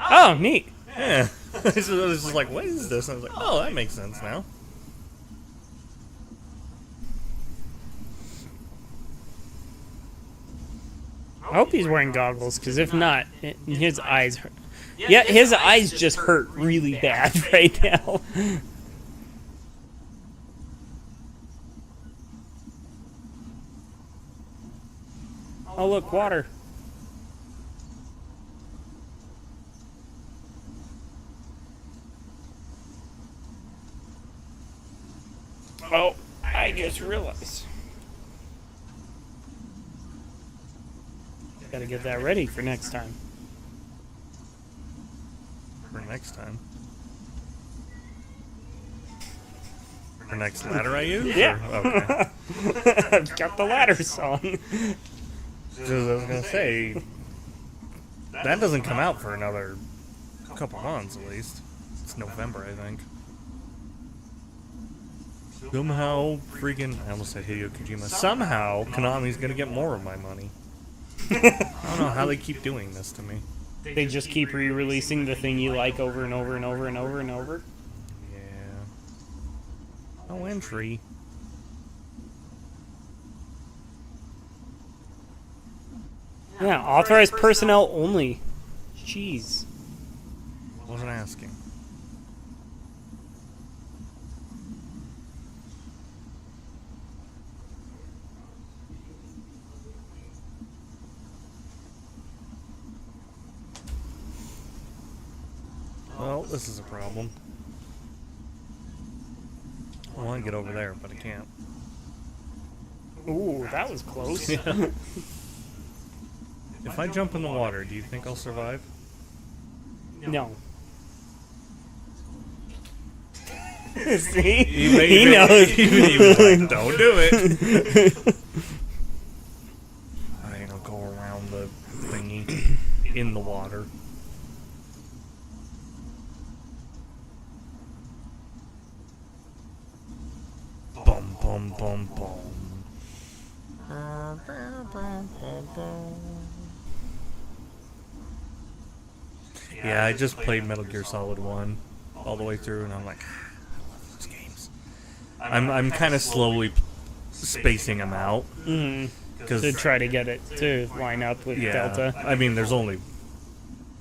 Oh, neat. Yeah. I was just like, what is this? And I was like, oh, that makes sense now. I hope he's wearing goggles, because if not, his eyes hurt. Yeah, his eyes just hurt really bad right now. Oh, look, water. Oh, I just realized. Gotta get that ready for next time. For next time. For next ladder I use? Yeah. Or- okay. I've got the ladder song. Because I was going to say, that doesn't come out for another couple months at least. It's November, I think. Somehow, freaking, I almost said Hideo Kojima. Somehow, Konami's going to get more of my money. I don't know how they keep doing this to me. They just keep re-releasing the thing you like over and over and over and over and over. Yeah. No entry. Yeah, authorized personnel only. Jeez. Wasn't asking. Well, this is a problem. I want to get over there, but I can't. Ooh, that was close. If I jump in the water, do you think I'll survive? No. See? He knows. He was like, don't do it. I'll go around the thingy in the water. Bum, bum, bum, bum. Yeah, I just played Metal Gear Solid 1 all the way through, and I'm like, I love those games. I'm kind of slowly spacing them out. To try to get it to line up with Delta. I mean, there's only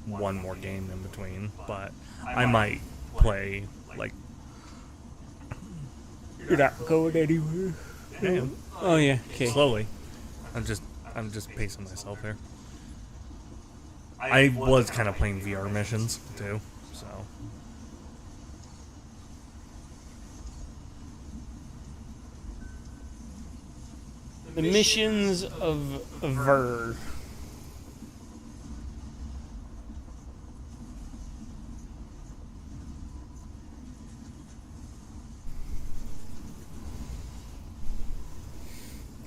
one more game in between, but I might play, like... You're not going anywhere. I am. Oh, yeah, okay. Slowly. I'm just pacing myself here. I was kind of playing VR missions, too, so... The missions of Ver.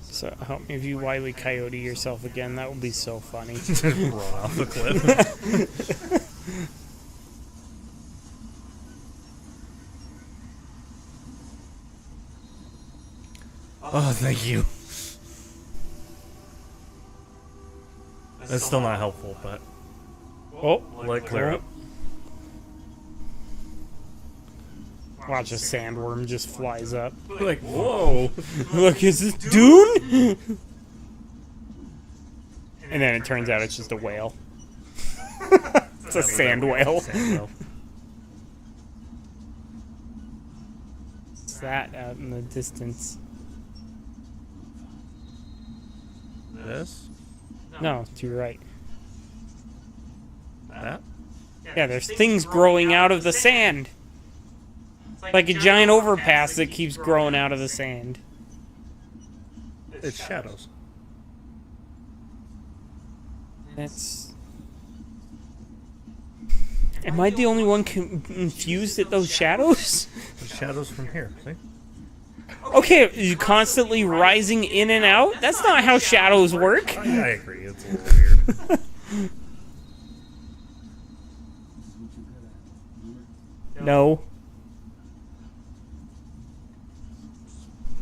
So help me if you Wile E. Coyote yourself again. That would be so funny. Just run off the cliff. Oh, thank you. That's still not helpful, but... Oh, Let it clear up. Watch a sandworm just flies up. Like, whoa! Look, is this Dune? And then it turns out it's just a whale. It's a sand whale. What's that out in the distance? This? No, to your right. That? Yeah, there's things growing out of the sand. Like a giant overpass that keeps growing out of the sand. It's shadows. That's... Am I the only one confused at those shadows? The shadows from here, see? Okay, you constantly rising in and out? That's not how shadows work. I agree, it's a little weird. No.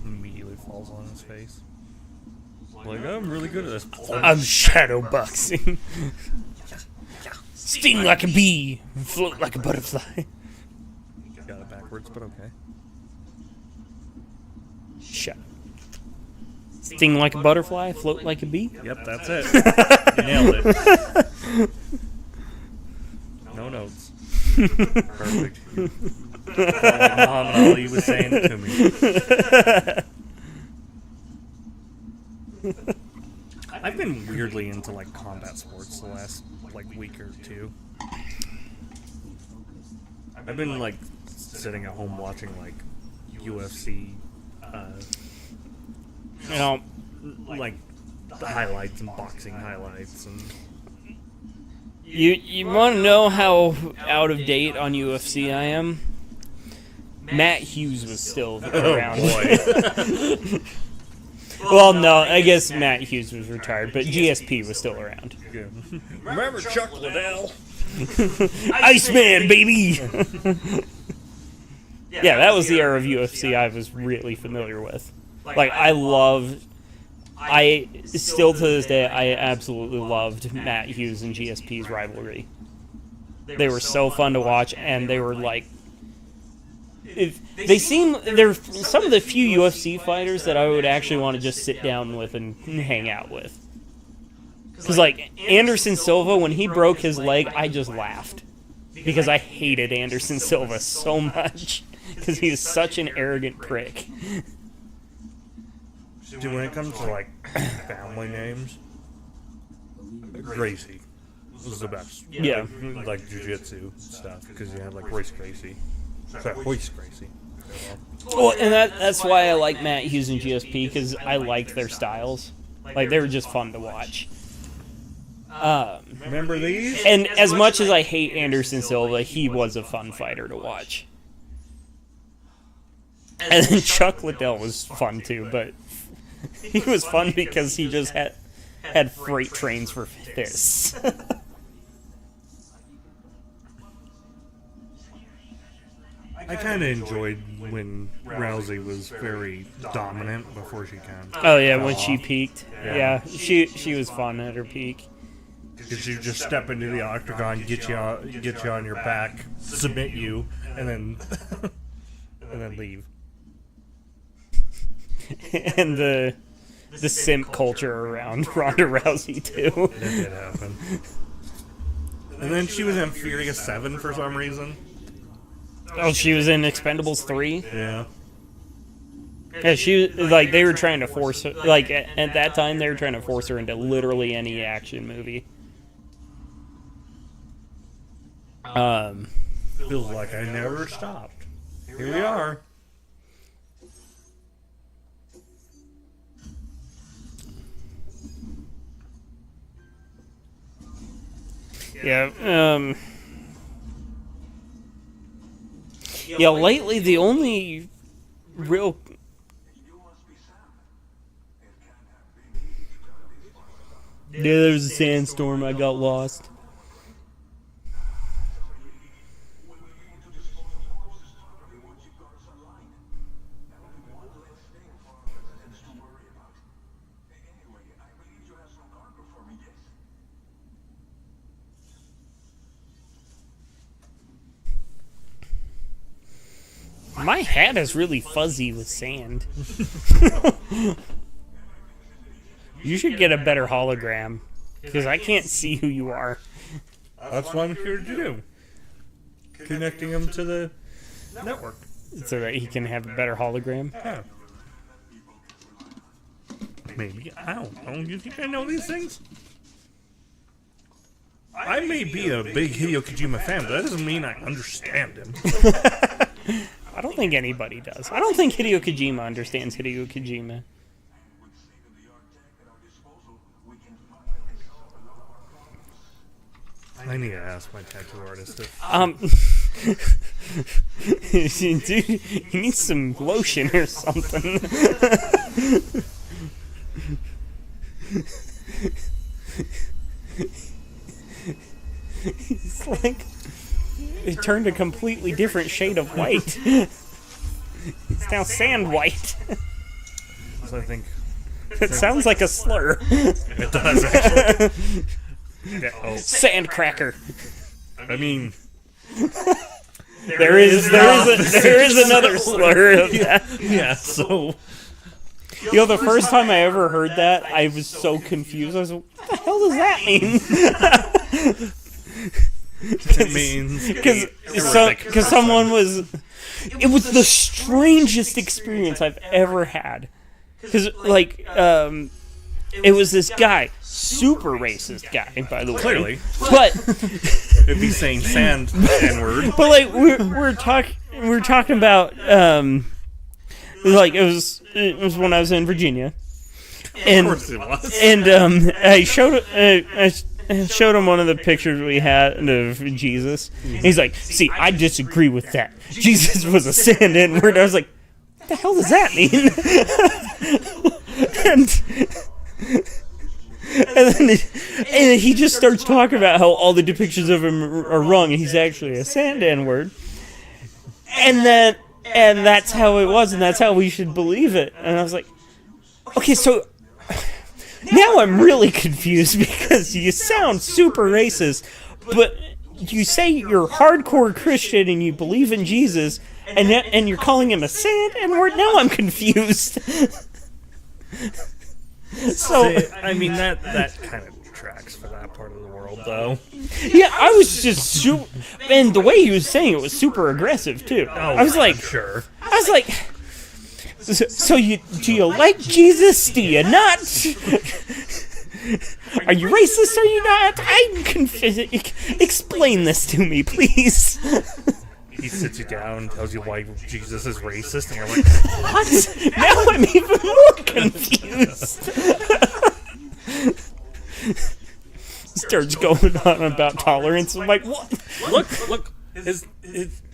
Immediately falls on his face. Like, I'm really good at this. I'm shadow boxing. Sting like a bee, float like a butterfly. Got it backwards, but okay. Shut. Sting like a butterfly, float like a bee. Yep, that's it. You nailed it. No notes. Perfect. Muhammad Ali was saying it to me. I've been weirdly into like combat sports the last like week or two. I've been like sitting at home watching like UFC, You know, like the highlights and boxing highlights and. you want to know how out of date on UFC I am? Matt Hughes was still around. Oh boy. Well, no, I guess Matt Hughes was retired, but GSP was still around. Good. Remember Chuck Liddell? Iceman, baby! Yeah, that was the era of UFC I was really familiar with. Like, I still to this day, I absolutely loved Matt Hughes and GSP's rivalry. They were so fun to watch, and they were like... They're some of the few UFC fighters that I would actually want to just sit down with and hang out with. Because, like, Anderson Silva, when he broke his leg, I just laughed. Because I hated Anderson Silva so much. Because he was such an arrogant prick. Dude, when it comes to, like, family names, Gracie was the best. Yeah. Like jiu-jitsu stuff, because you had, like, Royce Gracie. Sorry, Royce Gracie. Well, and that's why I like Matt Hughes and GSP, because I liked their styles. Like, they were just fun to watch. Remember these? And as much as I hate Anderson Silva, he was a fun fighter to watch. And then Chuck Liddell was fun too, but he was fun because he just had freight trains for fists. I kind of enjoyed when Rousey was very dominant before she kind of... Oh yeah, when she off. peaked. Yeah. Yeah, she was fun at her peak. Because you just step into the octagon, get you on your back, submit you, and then and then leave. And the simp culture around Ronda Rousey too. That did happen. And then she was in Furious 7 for some reason. Oh, she was in Expendables 3? Yeah. Yeah, she, like, they were trying to force her, like, at that time, they were trying to force her into literally any action movie. Feels like I never stopped. Here we are. Yeah, yeah, lately the only real... Yeah, there was a sandstorm, I got lost. My hat is really fuzzy with sand. You should get a better hologram, because I can't see who you are. That's what I'm here to do. Connecting them to the network. So that he can have a better hologram. Yeah. Maybe. I don't know. You think I know these things? I may be a big Hideo Kojima fan, but that doesn't mean I understand him. I don't think anybody does. I don't think Hideo Kojima understands Hideo Kojima. I need to ask my tattoo artist if... Dude, you need some lotion or something. It's like it turned a completely different shade of white. It's now sand white. So I think... It sounds like a slur. It does, actually. Yeah, oh. Sandcracker. I mean... There is another slur of that. Yeah, so... You know, the first time I ever heard that, I was so confused. I was like, what the hell does that mean? It means... Because someone was... It was the strangest experience I've ever had. Because, like, it was this guy, super racist guy, by the way. Clearly. But... It'd be saying sand N-word. But, like, we're talking about, like, it was when I was in Virginia. And, Of course it was. And I showed him one of the pictures we had of Jesus. And he's like, "See, I disagree with that. Jesus was a sand N-word." I was like, "What the hell does that mean?" and he just starts talking about how all the depictions of him are wrong, and he's actually a sand N-word. And that's how it was, and that's how we should believe it. And I was like, okay, so now I'm really confused because you sound super racist, but you say you're hardcore Christian and you believe in Jesus, and you're calling him a sand N-word. Now I'm confused. So See, I mean, that kind of tracks. tracks for that part of the world, though. Yeah, I was just super, and the way he was saying it was super aggressive too. I was like, sure. So do you like Jesus? Do you not? Are you racist? Are you not? I'm confused. Explain this to me, please. He sits you down and tells you why Jesus is racist, and you're like, What? Now I'm even more confused. Starts going on about tolerance. I'm like, what? look, his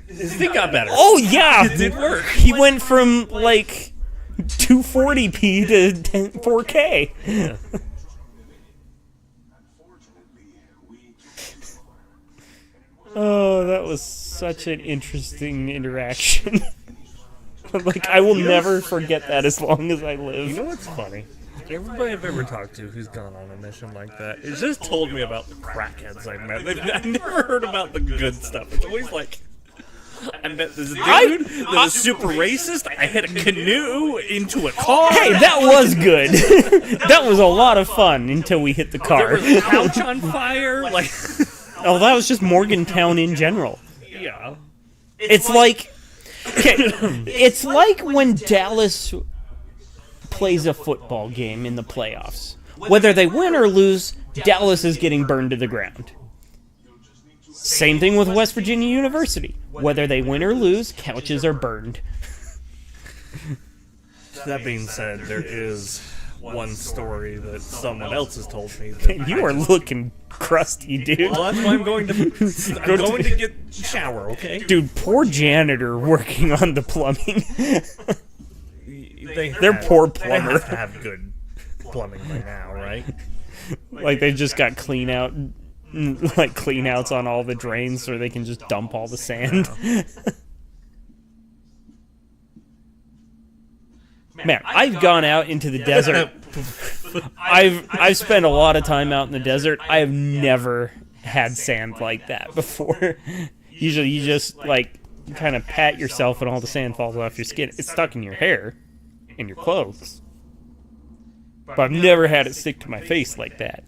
thing got better. Oh yeah, It did work. He went from like 240p to 4K. Yeah. Oh, that was such an interesting interaction. Like, I will never forget that as long as I live. You know what's funny? Everybody I've ever talked to who's gone on a mission like that has just told me about the crackheads I met. I've never heard about the good stuff. It's always like, I met this dude that was super racist. I hit a canoe into a car. Hey, that was good. That was a lot of fun until we hit the There car. was a couch on fire. Like, Oh, that was just Morgantown in general. yeah. It's like, okay, it's like when Dallas plays a football game in the playoffs. Whether they win or lose, Dallas is getting burned to the ground. Same thing with West Virginia University. Whether they win or lose, couches are burned. That being said, there is one story that someone else has told me. That You are looking crusty, dude. Well, that's why I'm going to get shower. Okay. Dude, poor janitor working on the plumbing. They're They're poor They plumber. have to have good plumbing by now, right? Like they just got clean outs on all the drains so they can just dump all the sand. Man, I've gone out into the desert. I've spent a lot of time out in the desert. I have never had sand like that before. Usually you just like kind of pat yourself and all the sand falls off your skin. It's stuck in your hair and your clothes. But I've never had it stick to my face like that.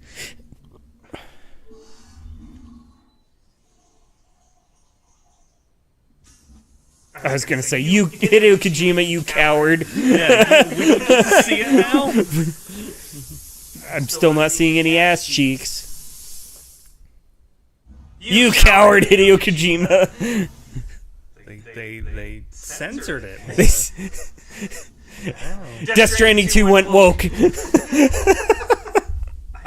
I was gonna say, you Hideo Kojima, you coward. Yeah, we don't get to see it now. I'm still not seeing any ass cheeks. You coward, Hideo Kojima. They censored it. Death Stranding 2 went woke. I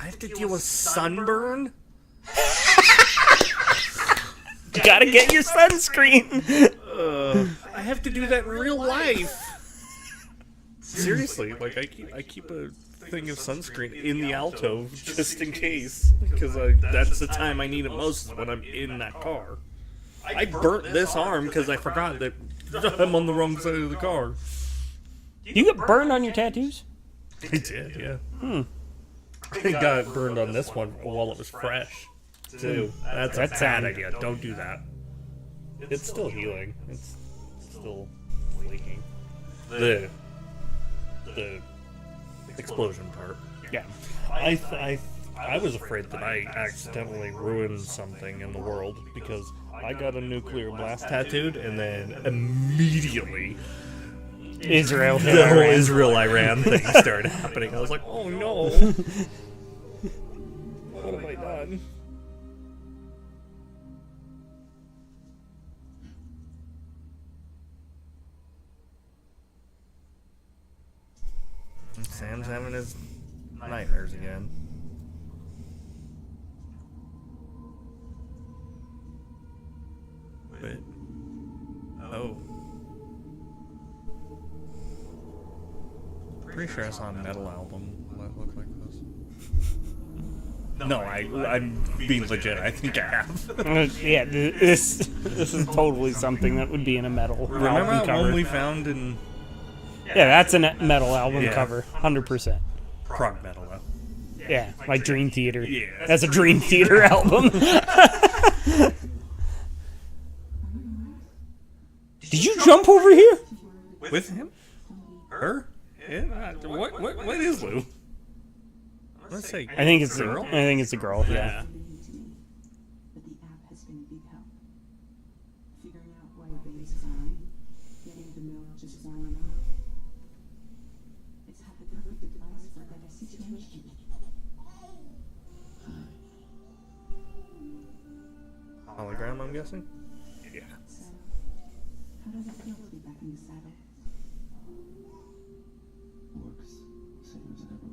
have to deal with sunburn. You gotta get your sunscreen. I have to do that in real life. Seriously, like I keep a thing of sunscreen in the Alto just in case, because that's the time I need it most, is when I'm in that car. I burnt this arm because I forgot that I'm on the wrong side of the car. You get burned on your tattoos? I did, yeah. I got burned on this one while it was fresh, too. That's a bad idea. Don't do that. It's still healing. It's still flaking. The explosion part. Yeah. I was afraid that I accidentally ruined something in the world because I got a nuclear blast tattooed and then immediately Israel. the whole Israel-Iran thing started happening. I was like, oh no. What have I done? Sam's having his nightmares again. But, oh. Pretty sure I saw a metal album that looked like this. No, I'm being legit. I think I have. Yeah, this is totally something that would be in a metal Remember album that cover. one we found in Yeah, that's a metal album Yeah. cover, 100%. prog metal, though? Yeah, like Dream Theater. Yeah. That's a Dream Theater album. Did you jump over here? With him? Her? Yeah. What is Lou? Let's say I think it's girl. I think it's a girl. Yeah. Fascinating to me, but the app has been a big help. Figuring out why your baby's crying, getting the milk just far enough. It's had the perfect device for every situation. Hologram, I'm guessing? Yeah. So, how does it feel to be back in the saddle? Works same as it ever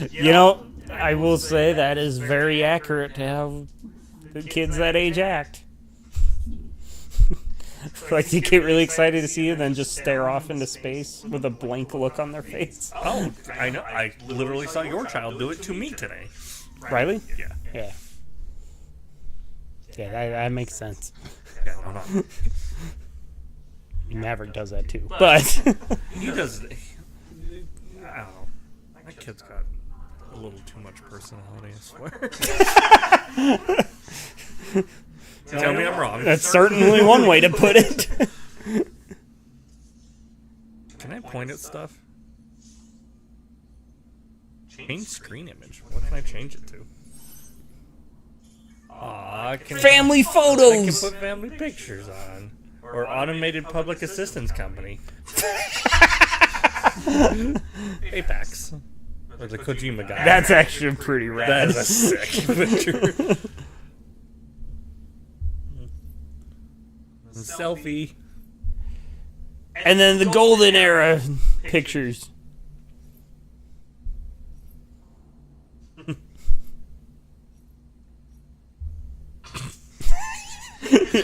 was. You know, I will say that is very accurate to how the kids that age act. Like they get really excited to see you, then just stare off into space with a blank look on their face. Oh, I know. I literally saw your child do it to me today. Riley? Yeah. Yeah. Yeah, that makes sense. Yeah, no. Maverick does that too. But He does. I don't know. My kid's got a little too much personality, I swear. Tell me I'm wrong. that's certainly one way to put it. Can I point at stuff? Change screen image. What can I change it to? Aw, Family I can photos. put family pictures on. Or automated public assistance company. Apex. Or the Kojima guy. That's actually pretty that rad. is a sick picture. Selfie. And then the golden era pictures.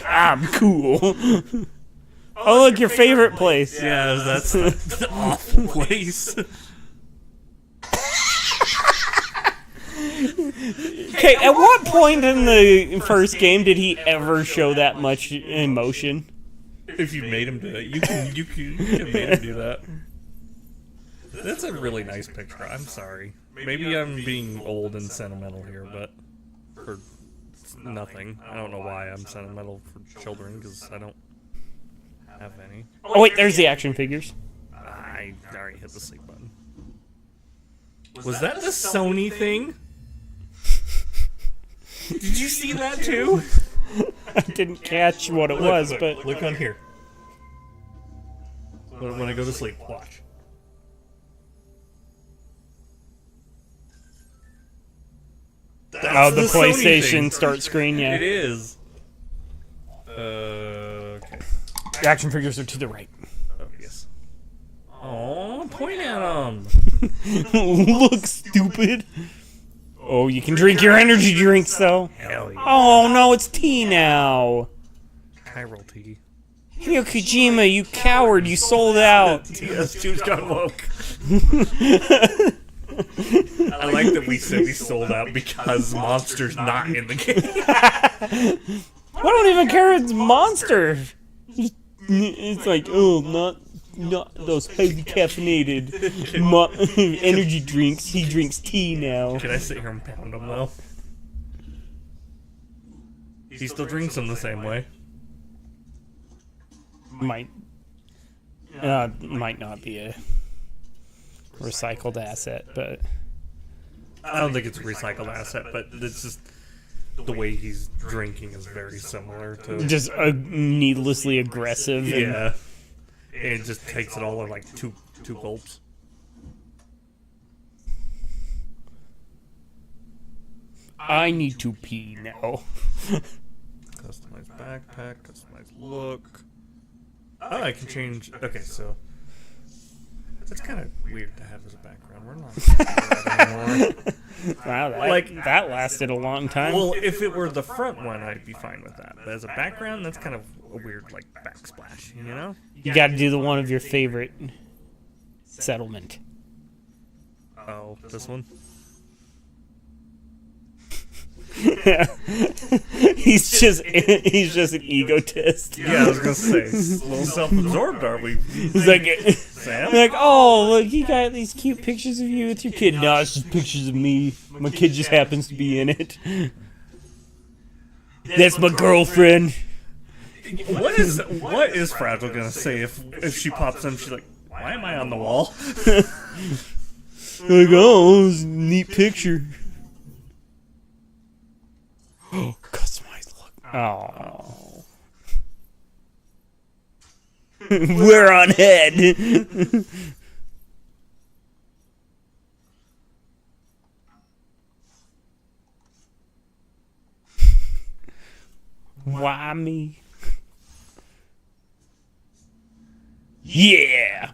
I'm cool. Oh, look, your favorite place. Yeah, that's the awful place. Okay, at what point in the first game did he ever show that much emotion? If you made him do it, you can make him do that. That's a really nice picture. I'm sorry. Maybe I'm being old and sentimental here, but for nothing. I don't know why I'm sentimental for children, because I don't have any. Oh, wait, there's the action figures. I already hit the sleep button. Was that the Sony thing? Did you see that too? I didn't catch what it was, but Look on here. When I go to sleep, watch. oh, the That's Sony PlayStation thing. start screen, yeah. It is. Okay. The action figures are to the right. Oh, yes. Oh, point at them. Look stupid. Oh, you can drink your energy drinks, though. Hell yeah. Oh, no, it's tea now. Chiral tea. Hideo Kojima, you coward, you sold out. TS2's got woke. I like that we said we sold out because Monster's not in the game. I don't even care if it's Monster. It's like, oh, not those highly caffeinated energy drinks. He drinks tea now. Can I sit here and pound him, though? He still drinks them the same way. Might not be a recycled asset, but I don't think it's a recycled asset, but it's just the way he's drinking is very similar to. just needlessly aggressive. And Yeah. It just takes it all in like two gulps. I need to pee now. Customized backpack, customized look. Oh, I can change. Okay, so that's kind of weird to have as a background. We're not doing that anymore. Wow, that lasted a long time. Well, if it were the front one, I'd be fine with that. But as a background, that's kind of a weird like backsplash, you know? You got to do the one of your favorite settlement. Oh, this one. he's just an egotist. Yeah, I was gonna say, a little self-absorbed, are we? He's like, Sam? like, oh, look, you got these cute pictures of you with your kid. No, it's just pictures of me. My kid just happens to be in it. That's my girlfriend. What is Fragile gonna say if she pops in? She's like, why am I on the wall? Like, oh, this is a neat picture. Oh, customized look. Oh. We're on head. Why me? Yeah.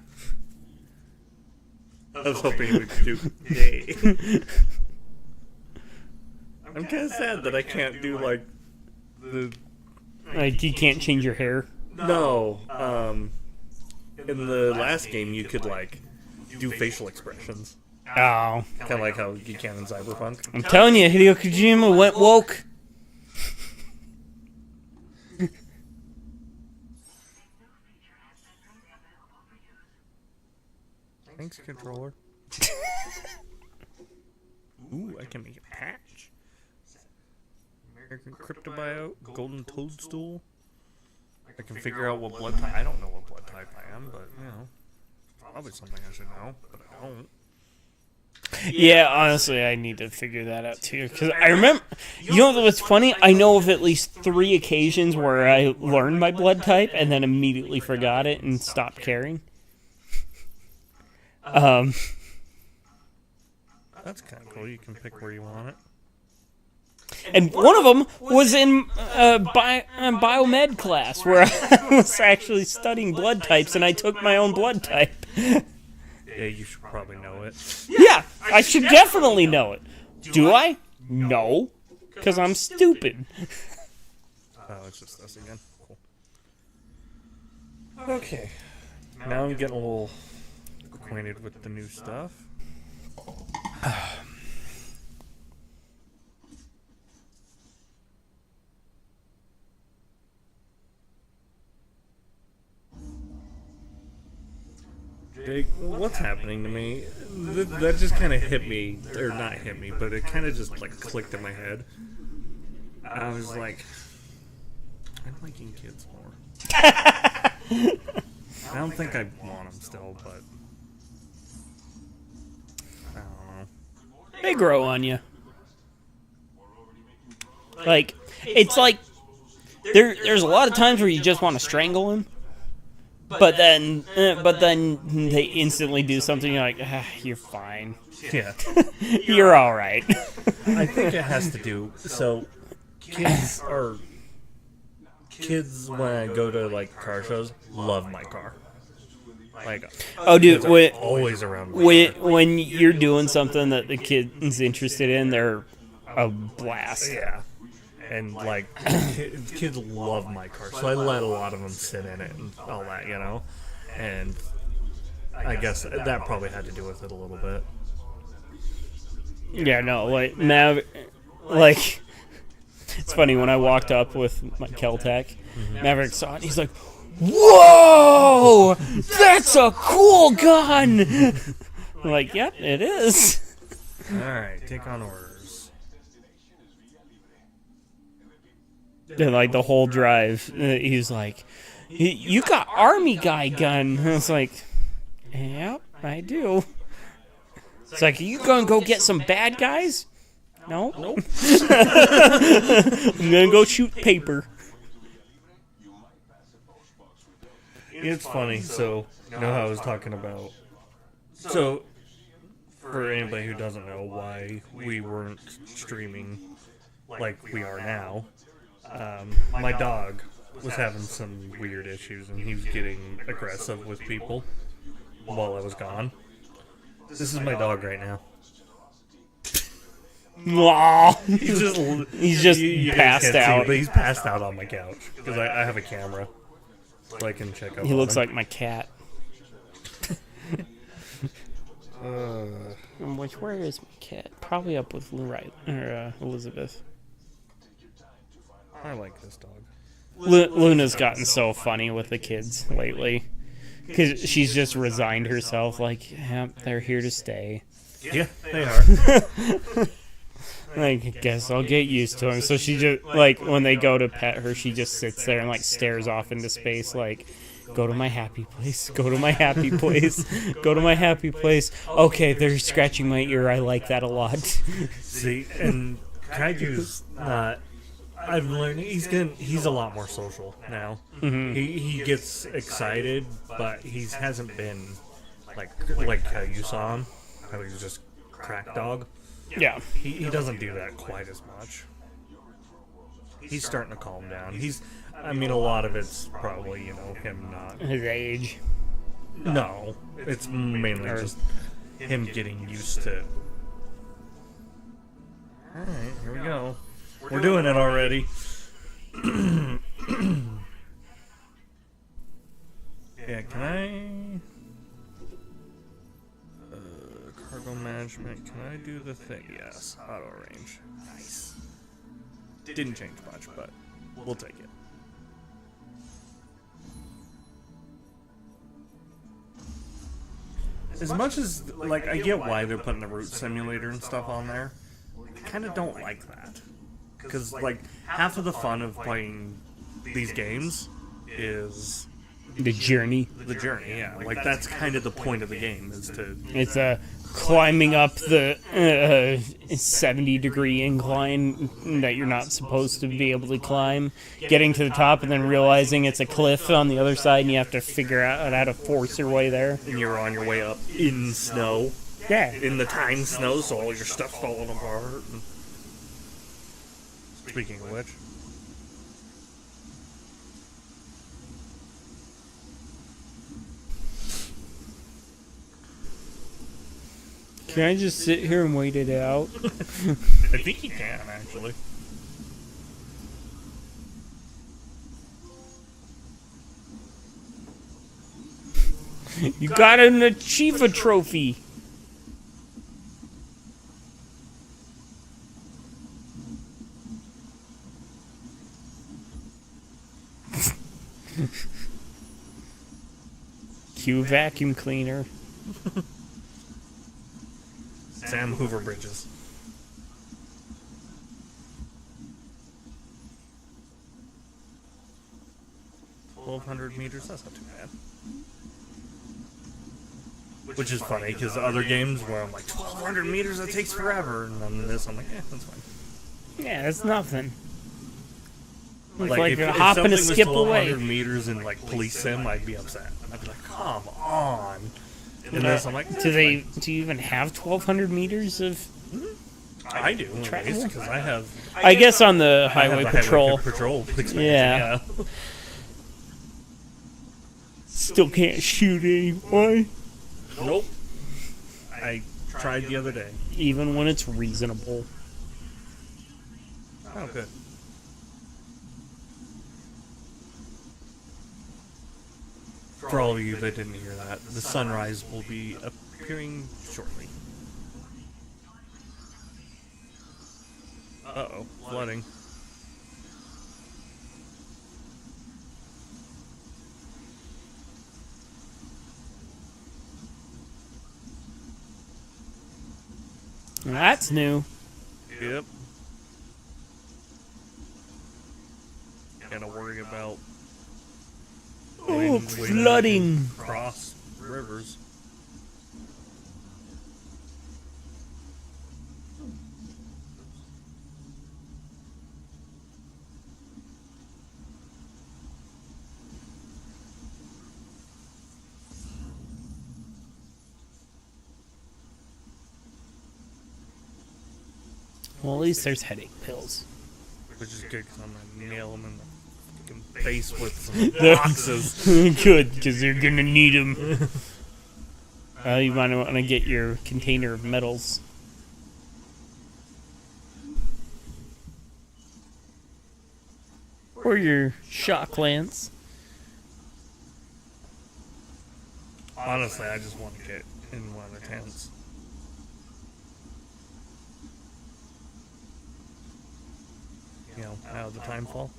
I was hoping you would do. Yay. I'm kind of sad that I can't do like the. Like, you can't change your hair. No. In the last game, you could like do facial expressions, Oh. kind of like how you can in Cyberpunk. I'm telling you, Hideo Kojima went woke. Thanks, controller. Ooh, I can make a patch. American Cryptobio, Golden Toadstool. I can figure out what blood type. I don't know what blood type I am, but you know, probably something I should know, but I don't. Yeah, honestly, I need to figure that out too. Because I remember, you know what's funny? I know of at least 3 occasions where I learned my blood type and then immediately forgot it and stopped caring. That's kind of cool. You can pick where you want it. And one of them was in biomed class where I was actually studying blood types and I took my own blood type. Yeah, you should probably know it. Yeah, I should definitely know it. Do I? No, because I'm stupid. Oh, it's just this again. Cool. Okay. Now I'm getting a little acquainted with the new stuff. Jake, what's happening to me? That just kind of hit me, or not hit me, but it kind of just like clicked in my head. I was like, I'm liking kids more. I don't think I want them still, but I don't know. They grow on you. Like, it's like there's a lot of times where you just want to strangle him. But then they instantly do something. You're like, you're fine. Yeah. You're all right. I think it has to do. So, kids when I go to like car shows, love my car. Like, Oh, dude, kids are always around my car. when you're doing something that the kid's interested in, they're a blast. Yeah. And like, kids love my car, so I let a lot of them sit in it and all that, you know. And I guess that probably had to do with it a little bit. Yeah, no, like it's funny when I walked up with my Keltec, Maverick saw it. He's like, "Whoa, that's a cool gun!" I'm like, "Yep, it is." All right, take on orders. And like the whole drive, he's like, "You got army guy gun?" I was like, "Yep, I do." It's like, "Are you gonna go get some bad guys?" No. Nope. I'm gonna go shoot paper. It's funny. So, you know how I was talking about. So, for anybody who doesn't know why we weren't streaming like we are now. My dog was having some weird issues, and he was getting aggressive with people while I was gone. This is my dog right now. Aw. He's just you passed can't see, out. but he's passed out on my couch because I have a camera, so I can check out. He looks like my cat. Where is my cat? Probably up with Elizabeth. I like this dog. Luna's gotten so funny with the kids lately. Because she's just resigned herself, like, yeah, they're here to stay. Yeah, they are. Like, I guess I'll get used to them. So she just, like, when they go to pet her, she just sits there and, like, stares off into space, like, Go to my happy place. Go to my happy place. Go to my happy place. Okay, they're scratching my ear. I like that a lot. See, and Kaiju's I've learned he's a lot more social now. He gets excited, but he hasn't been like how you saw him. How he was just crack dog. Yeah. He doesn't do that quite as much. He's starting to calm down. I mean, a lot of it's probably, him not. His age. No, it's mainly just him getting used to. Alright, here we go. We're doing it already. Yeah, can I... cargo management, can I do the thing? Yes, auto range. Nice. Didn't change much, but we'll take it. As much as, I get why they're putting the route simulator and stuff on there, I kind of don't like that. Because, half of the fun of playing these games is... The journey. The journey, yeah. That's kind of the point of the game, is to... It's climbing up the 70-degree incline that you're not supposed to be able to climb, getting to the top and then realizing it's a cliff on the other side and you have to figure out how to force your way there. And you're on your way up in snow. Yeah. In the time snow, so all your stuff's falling apart. Speaking of which... Can I just sit here and wait it out? I think you can, actually. You got an Achiever trophy! Q vacuum cleaner. Sam Hoover Bridges. 1,200 meters, that's not too bad. Which is funny, because other games where I'm like, 1,200 meters, that takes forever. And then this, I'm like, that's fine. Yeah, that's nothing. It's Like, a if hop and a something was skip 1,200 away. meters in, Police Sim, I'd be upset. I'd be like, come on. And this, I'm like, Do you even have 1,200 meters of... I do, at least, because I have... I guess on the I have highway the patrol. Highway Patrol expansion, Yeah. Still can't shoot anymore. Nope. I tried the other day. Even when it's reasonable. Oh, good. For all of you that didn't hear that, the sunrise will be appearing shortly. Uh-oh, flooding. That's new. Yep. Gotta worry about Oh, wind, flooding. cross rivers. Well, at least there's headache pills. Which is good because I'm gonna nail them in the fucking face with some boxes. Good, because you're gonna need them. You might want to get your container of metals. Or your shock lance. Honestly, I just want to get in one of the tents. You know, how the time fall.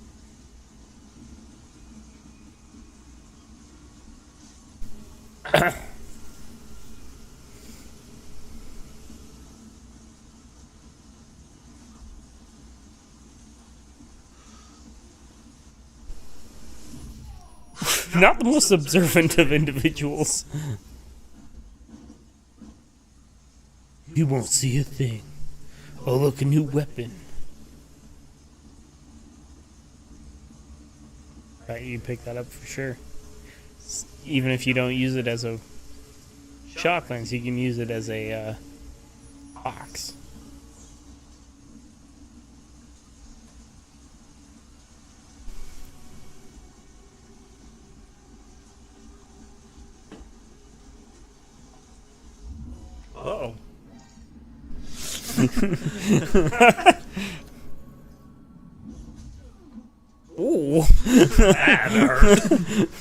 Not the most observant of individuals. You won't see a thing. Oh, look, a new weapon. Right, you pick that up for sure. Even if you don't use it as a shock lens, you can use it as a box. Uh-oh. Ooh. That hurt.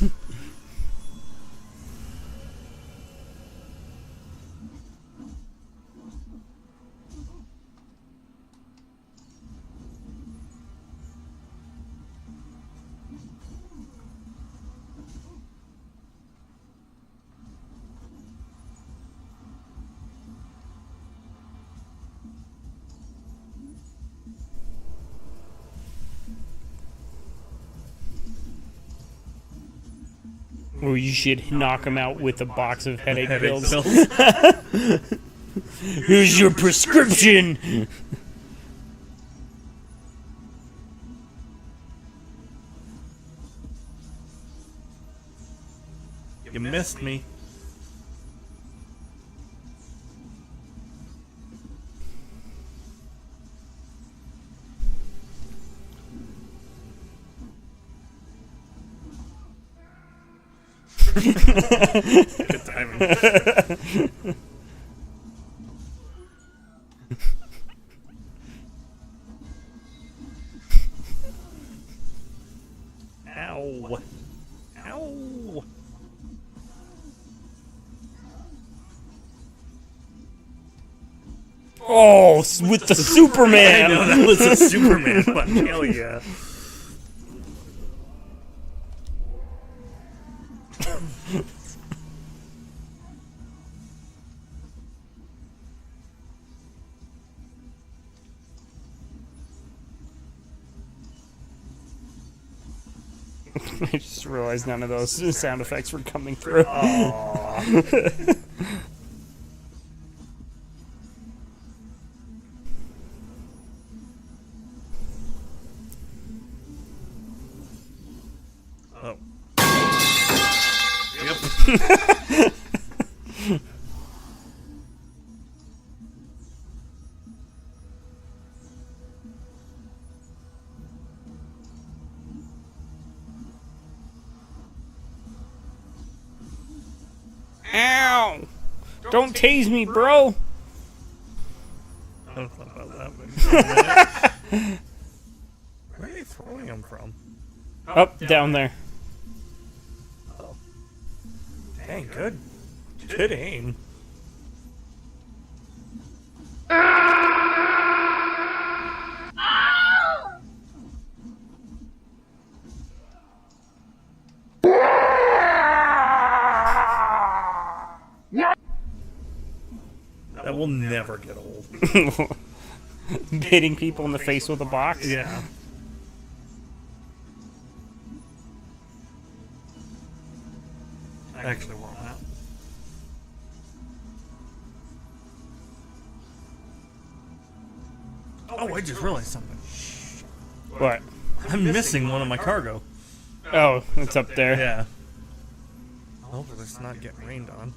Or you should knock him out with a box of headache pills. Here's your prescription! You missed me. Good timing. Ow. Ow. Oh, with the Superman! I know, that was a Superman one. Hell yeah. I just realized none of those sound effects were coming through. Oh. Yep. Ow! Don't tase me, bro! I don't know about that, but where are they throwing them from? Up, down there. Oh. Dang, good. Good aim. That will never get old. Hitting people in the face with a box? Yeah. Actually, won't happen. Oh, I just realized something. What? I'm missing one of my cargo. Oh, it's up there. Yeah. Hopefully it's not getting rained on.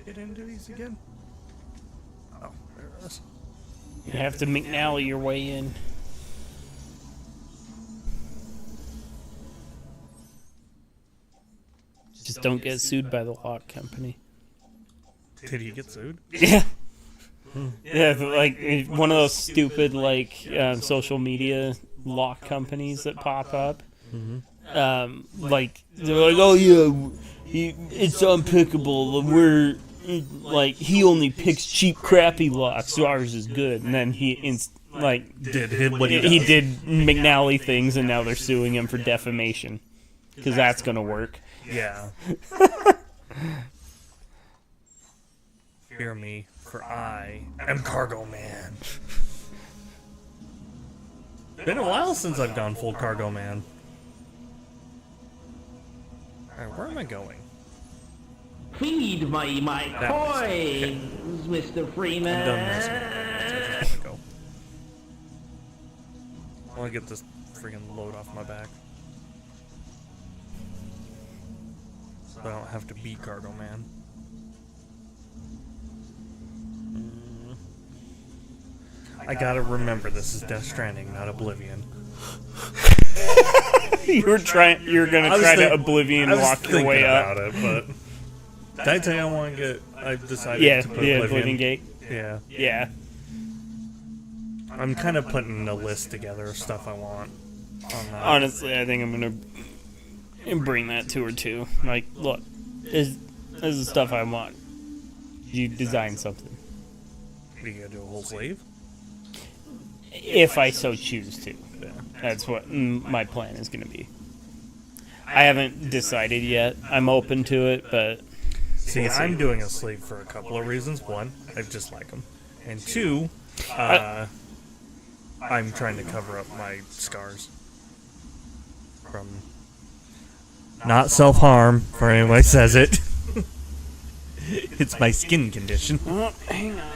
Get into these again? Oh, there it is. You have to McNally your way in. Just don't get sued by the lock company. Did he get sued? Yeah. Yeah, like one of those stupid like social media lock companies that pop up. Like they're like, oh yeah, it's unpickable. We're like he only picks cheap, crappy locks, so ours is good. And then he Did what he he does. did McNally things, and now they're suing him for defamation because that's gonna work. Yeah. Fear me, for I am Cargo Man. Been a while since I've gone full Cargo Man. Alright, where am I going? Feed my That coins, Mr. Freeman. I'm done messing with it. That's where I just want to go. I want to get this freaking load off my back. So I don't have to be Cargo Man. I gotta remember this is Death Stranding, not Oblivion. You're gonna try to Oblivion I was walk your thinking way about up. it, but did I tell you I want to get? I decided Yeah, to put the Oblivion. Oblivion Gate. Yeah, Yeah. I'm kind of putting a list together of stuff I want on that. Honestly, I think I'm gonna bring that to her too. Like, look, this is stuff I want. You design something, You gotta do a whole sleeve. if I so choose to. Yeah. That's what my plan is gonna be. I haven't decided yet. I'm open to it, but See, we'll see. I'm doing a sleeve for a couple of reasons. One, I just like them, and two, I'm trying to cover up my scars from not self-harm. For anyone who says it, it's my skin condition. Oh, hang on.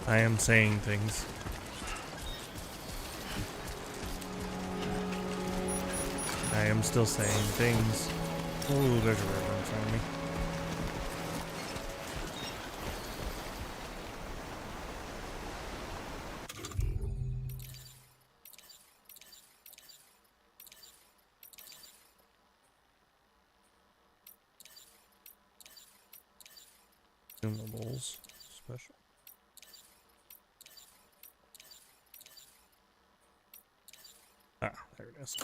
I am saying things. I am still saying things. Ooh, there's a river in front of me. Consumables special. Ah, there it is.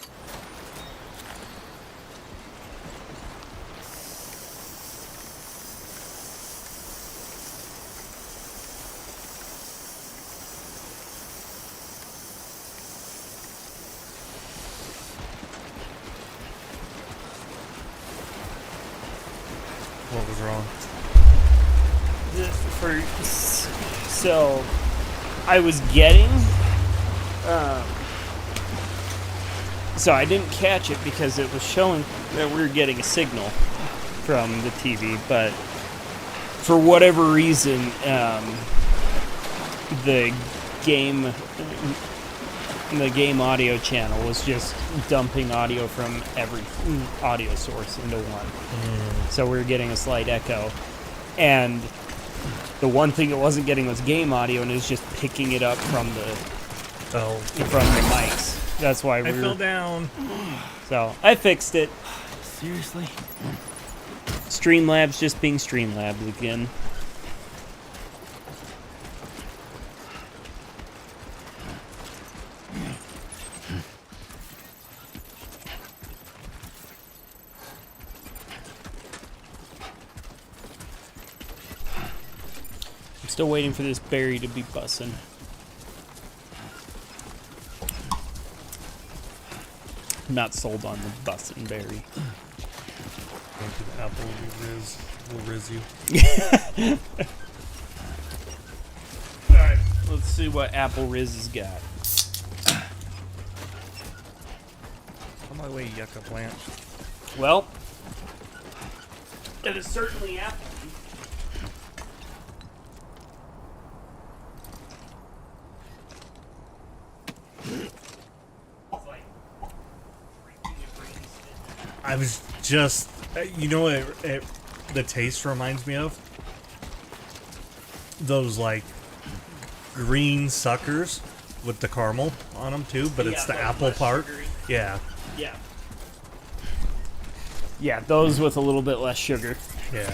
What was wrong? So I was getting so I didn't catch it because it was showing that we were getting a signal from the TV, but for whatever reason the game the game audio channel was just dumping audio from every audio source into one. So we were getting a slight echo. And the one thing it wasn't getting was game audio, and it was just picking it up from the mics. That's why we I fell down. So I fixed it. Seriously? Streamlabs just being Streamlabs again. I'm still waiting for this berry to be bussin'. I'm not sold on the bussin' berry. Going to the apple will riz you. Alright, let's see what Apple Riz has got. On my way, yucca plant. Well, it is certainly Apple. I was just, you know what the taste reminds me of? Those, like, green suckers with the caramel on them, too, but it's the apple part. Sugary. Yeah, Yeah. Yeah, those with a little bit less sugar. yeah.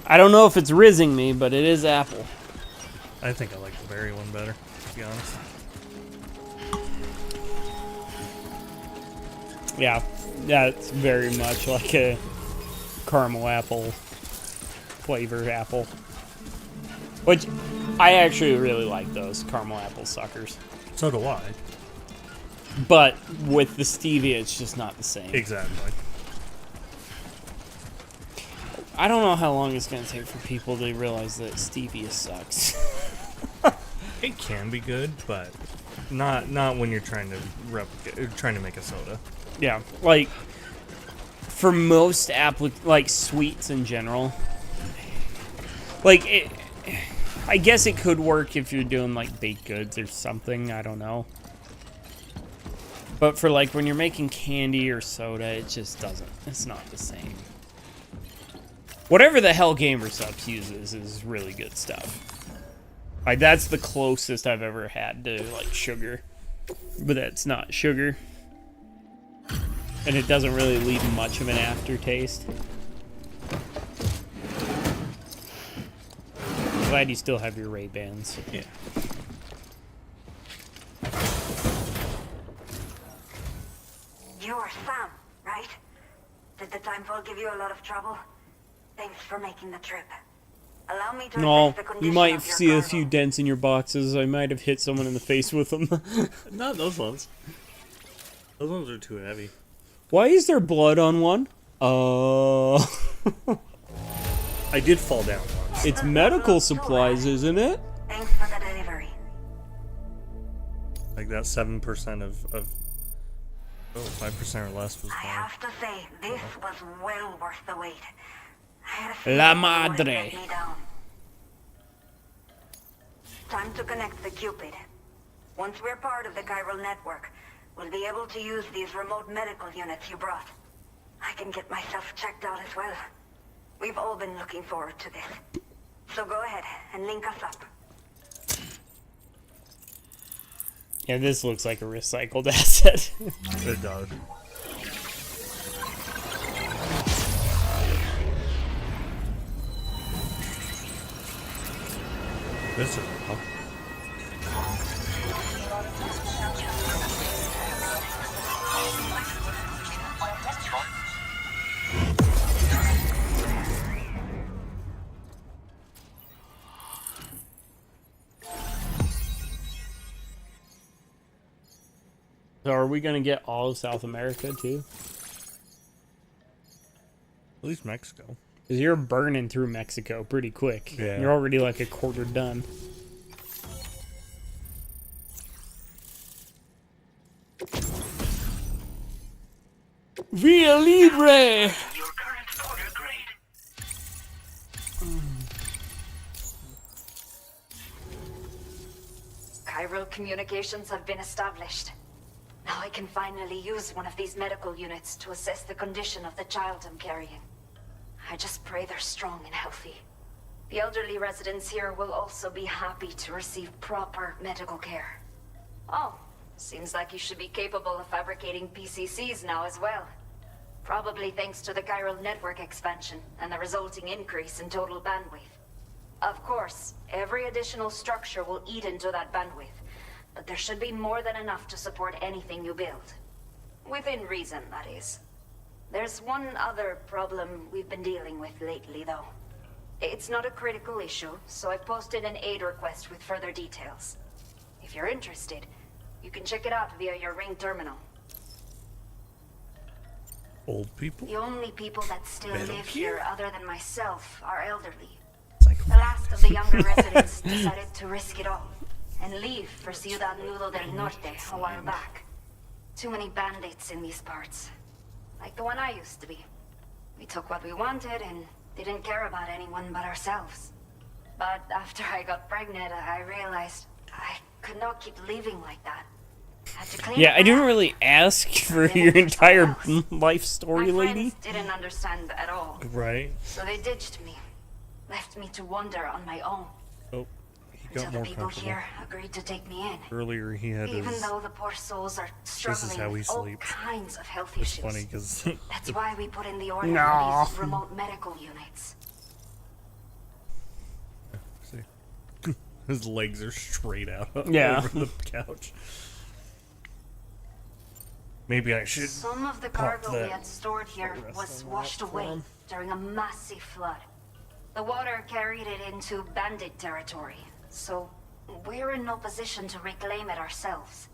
I don't know if it's rizzing me, but it is apple. I think I like the berry one better, to be honest. Yeah, that's very much like a caramel apple flavor apple. Which, I actually really like those caramel apple suckers. So do I. But with the stevia, it's just not the same. Exactly. I don't know how long it's going to take for people to realize that stevia sucks. It can be good, but not when you're trying to make a soda. Yeah, like, for most like, sweets in general, like, I guess it could work if you're doing, like, baked goods or something, I don't know. But for, like, when you're making candy or soda, it just doesn't, it's not the same. Whatever the hell Gamer Subs uses is really good stuff. Like, that's the closest I've ever had to, like, sugar. But that's not sugar. And it doesn't really leave much of an aftertaste. Glad you still have your Ray-Bans. Yeah. You are Sam, right? Did the timefall give you a lot of trouble? Thanks for making the trip. Allow me to No, assess the you condition might of your see a cargo. few dents in your boxes. I might have hit someone in the face with them. Not those ones. Those ones are too heavy. Why is there blood on one? I did fall down once. It's medical supplies, isn't it? Thanks for the delivery. Like that 7% of 5% or less was I fine. have to say, this was well worth the wait. I had a feeling La you wouldn't madre. let me down. Time to connect the Cupid. Once we're part of the chiral network, we'll be able to use these remote medical units you brought. I can get myself checked out as well. We've all been looking forward to this. So go ahead and link us up. Yeah, this looks like a recycled asset. It does. This is So are we gonna get all of South America too? at least Mexico. Because you're burning through Mexico pretty quick. Yeah. You're already like a quarter done. Via Libre! Your current order grade. chiral communications have been established. Now I can finally use one of these medical units to assess the condition of the child I'm carrying. I just pray they're strong and healthy. The elderly residents here will also be happy to receive proper medical care. Oh, seems like you should be capable of fabricating PCCs now as well. Probably thanks to the chiral network expansion and the resulting increase in total bandwidth. Of course, every additional structure will eat into that bandwidth, but there should be more than enough to support anything you build. Within reason, that is. There's one other problem we've been dealing with lately, though. It's not a critical issue, so I've posted an aid request with further details. If you're interested, you can check it out via your Ring terminal. Old people? The only people that still Metal live Gear? here other than myself are elderly. Psycho. The last of the younger residents decided to risk it all and leave for Ciudad Nudo del Norte a while back. Too many bandits in these parts. Like the one I used to be. We took what we wanted and didn't care about anyone but ourselves. But after I got pregnant, I realized I could not keep living like that. Had to clean Yeah, up I didn't my really ask for Living your for entire someone else. life story, My lady. friends didn't understand at all, Right. so they ditched me. Left me to wander on my own. Oh, he Until got the more people comfortable. here agreed to take me in. Earlier he had Even his... though the poor souls are is struggling how he with all sleeps. kinds of health It's issues. funny because That's why we put in the order No. for these remote medical units. his legs are straight out Yeah. over the couch. Maybe I should... Some of the Pop cargo that we had stored here rest was on washed that away form. during a massive flood. The water carried it into bandit territory, so we're in no position to reclaim it ourselves.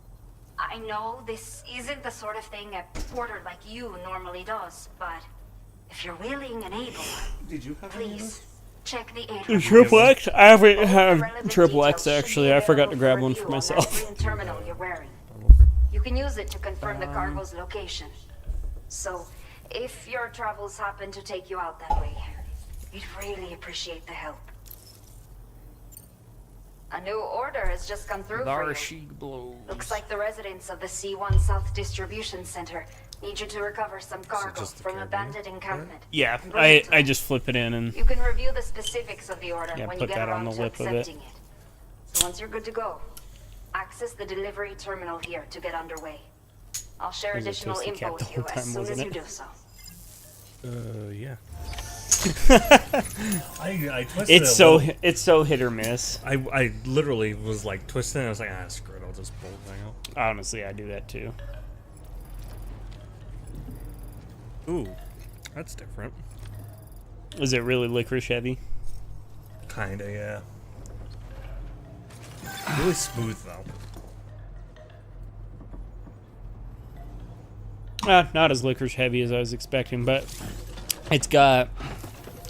I know this isn't the sort of thing a porter like you normally does, but if you're willing and able, Did you have please check the aid. Triple X? I haven't All the had relevant Triple X details should actually. be I forgot to available grab one review for on myself. that green terminal you're wearing. You can use it to confirm the cargo's location. So, if your travels happen to take you out that way, we'd really appreciate the help. A new order has just come through for you. She blows. Looks like the residents of the C1 South Distribution Center need you to recover some cargo just the from a carabiner? bandit encampment. Yeah, and bring it to I them. just flip it in and You can review the specifics of the order Yeah, when put you get that on around the to lip of it. accepting it. So once you're good to go, access the delivery terminal here to get underway. I'll share was a additional toasty info cat the with you whole as time, soon as wasn't you it? do so. Yeah. I twisted it's it a little. so hit or miss. I literally was like twisting it. I was like, screw it, I'll just pull the thing out. Honestly, I do that too. Ooh, that's different. Is it really licorice heavy? Kinda, yeah. Really smooth though. Not as licorice heavy as I was expecting, but it's got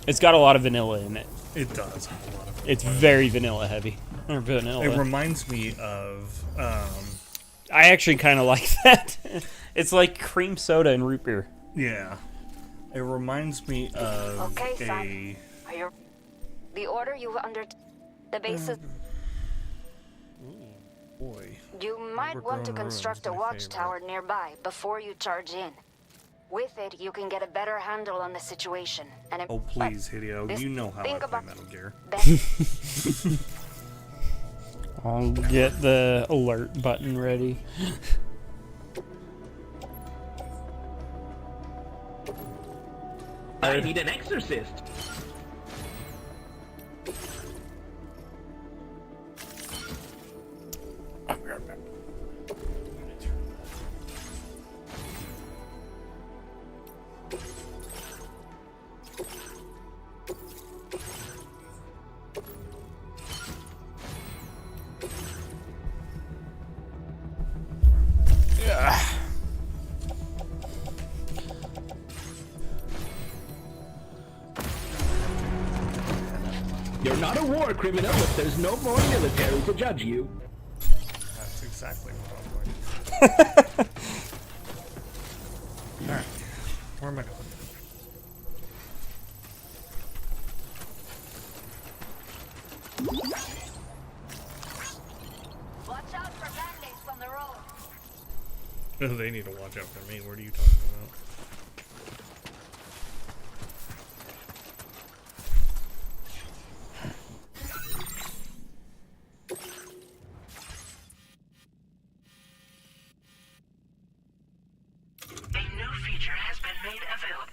a lot of vanilla in it. It does have a lot of. It's very vanilla heavy. Or vanilla. It reminds me of I actually kind of like that. It's like cream soda and root beer. yeah. It reminds me of Okay, a son. Are you... The order you under... The basis... boy. You might want to Overgrown construct a ruins, my watchtower nearby before you charge in. With it, you can get a better handle on the situation. And Oh please, Hideo, This- you know how I think play about- Metal Gear. I'll get the alert button ready. I need an exorcist. You're not a war criminal if there's no more military to judge you. That's exactly what I'm going. Alright. Where am I going? Watch They need to watch out for me. What are you talking about? A new feature has been made available.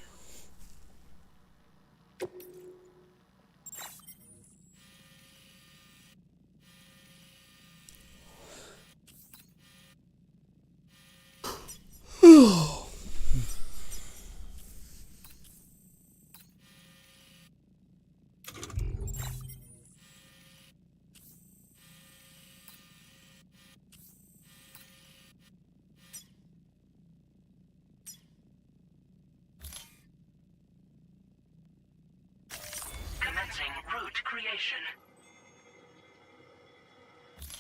Commencing route creation.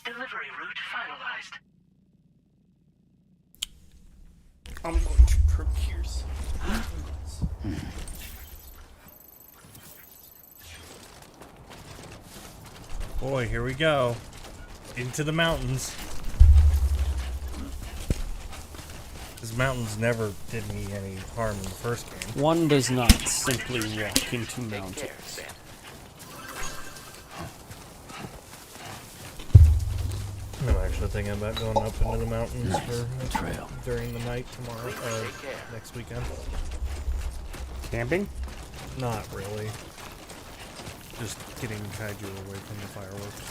Delivery route finalized. I'm going to procure some. Boy, here we go. Into the mountains. These mountains never did me any harm in the first game. One does not simply walk into mountains. I'm actually thinking about going up into the mountains for during the night tomorrow, next weekend. Camping? Not really. Just getting Kaiju away from the fireworks.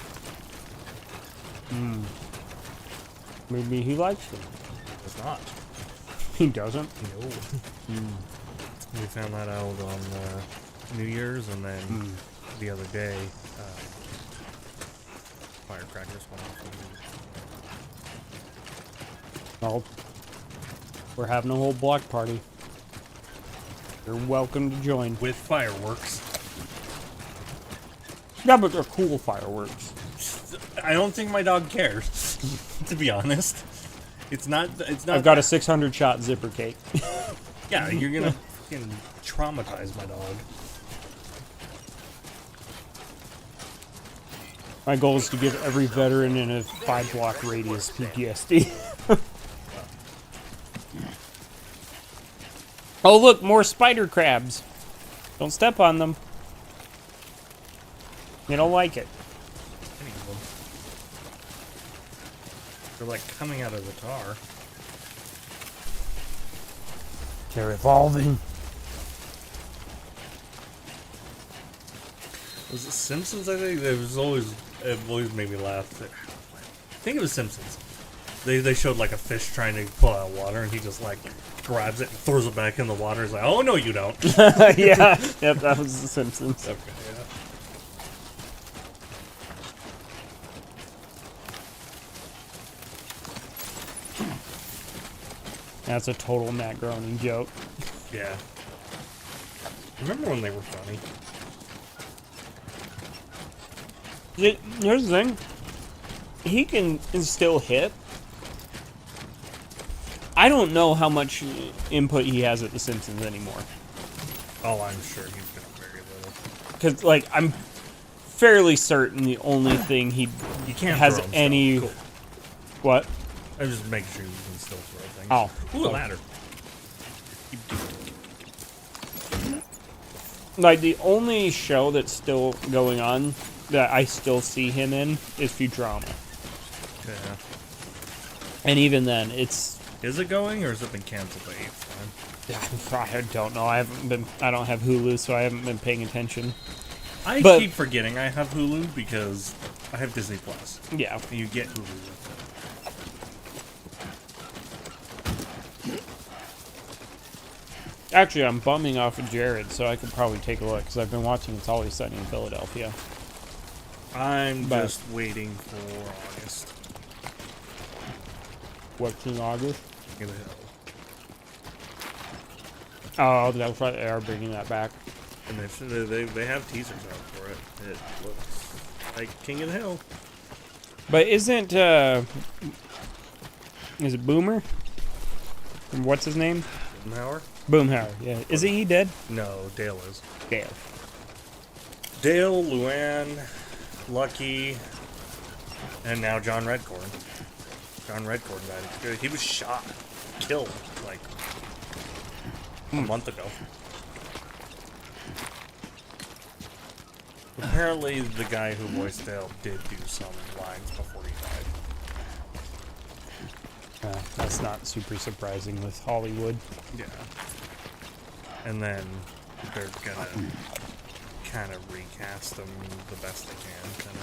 Maybe he likes them. It's not. He doesn't? No. We found that out on New Year's, and then the other day, firecrackers went off. Well, we're having a whole block party. You're welcome to join. With fireworks. Yeah, but they're cool fireworks. I don't think my dog cares, to be honest. It's not. I've got a 600 shot zipper cake. Yeah, you're gonna fucking traumatize my dog. My goal is to give every veteran in a 5-block radius PTSD. Oh, look, more spider crabs. Don't step on them. You don't like it. Any of them. They're like coming out of the tar. They're evolving. Was it Simpsons? I think it always made me laugh. I think it was Simpsons. They showed like a fish trying to pull out water, and he just like grabs it and throws it back in the water. He's like, "Oh no, you don't." Yeah, yep, that was The Simpsons. Okay, yeah. That's a total Matt Groening joke. Yeah. Remember when they were funny? Here's the thing. He can still hit. I don't know how much input he has at The Simpsons anymore. Oh, I'm sure he's been very little. Because, like, I'm fairly certain the only thing he You can't has throw him any... still. Cool. What? I'm just making sure you can still throw things. Oh. Ooh, a ladder. Like, the only show that's still going on that I still see him in is Futurama. Yeah. And even then, it's... Is it going, or has it been canceled the 8th time? I don't know. I don't have Hulu, so I haven't been paying attention. I But- keep forgetting I have Hulu because I have Disney Plus. Yeah. And you get Hulu with Actually, I'm bumming off of Jared, so I could probably take a look, because I've been watching It's Always Sunny in Philadelphia. it. I'm But- just waiting for August. What's in August? King of the Hill. Oh, that's right. They are bringing that back. And they have teasers out for it. It looks like King of the Hill. But isn't, is it Boomer? What's his name? Boomhauer? Boomhauer, yeah. Isn't he dead? No, Dale is. Dale. Dale, Luann, Lucky, and now John Redcorn. John Redcorn died. He was shot. killed like a month ago. Apparently, the guy who voiced Dale did do some lines before he died. That's not super surprising with Hollywood. Yeah. And then they're gonna kind of recast them the best they can, kind of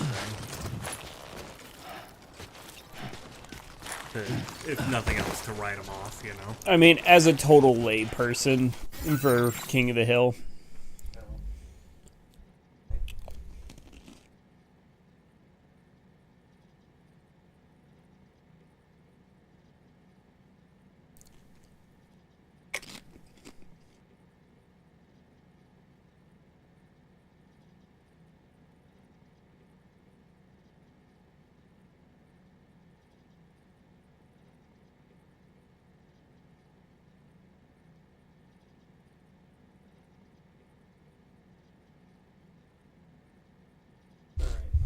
thing. If nothing else, to write them off, you know? I mean, as a total lay person for King of the Hill,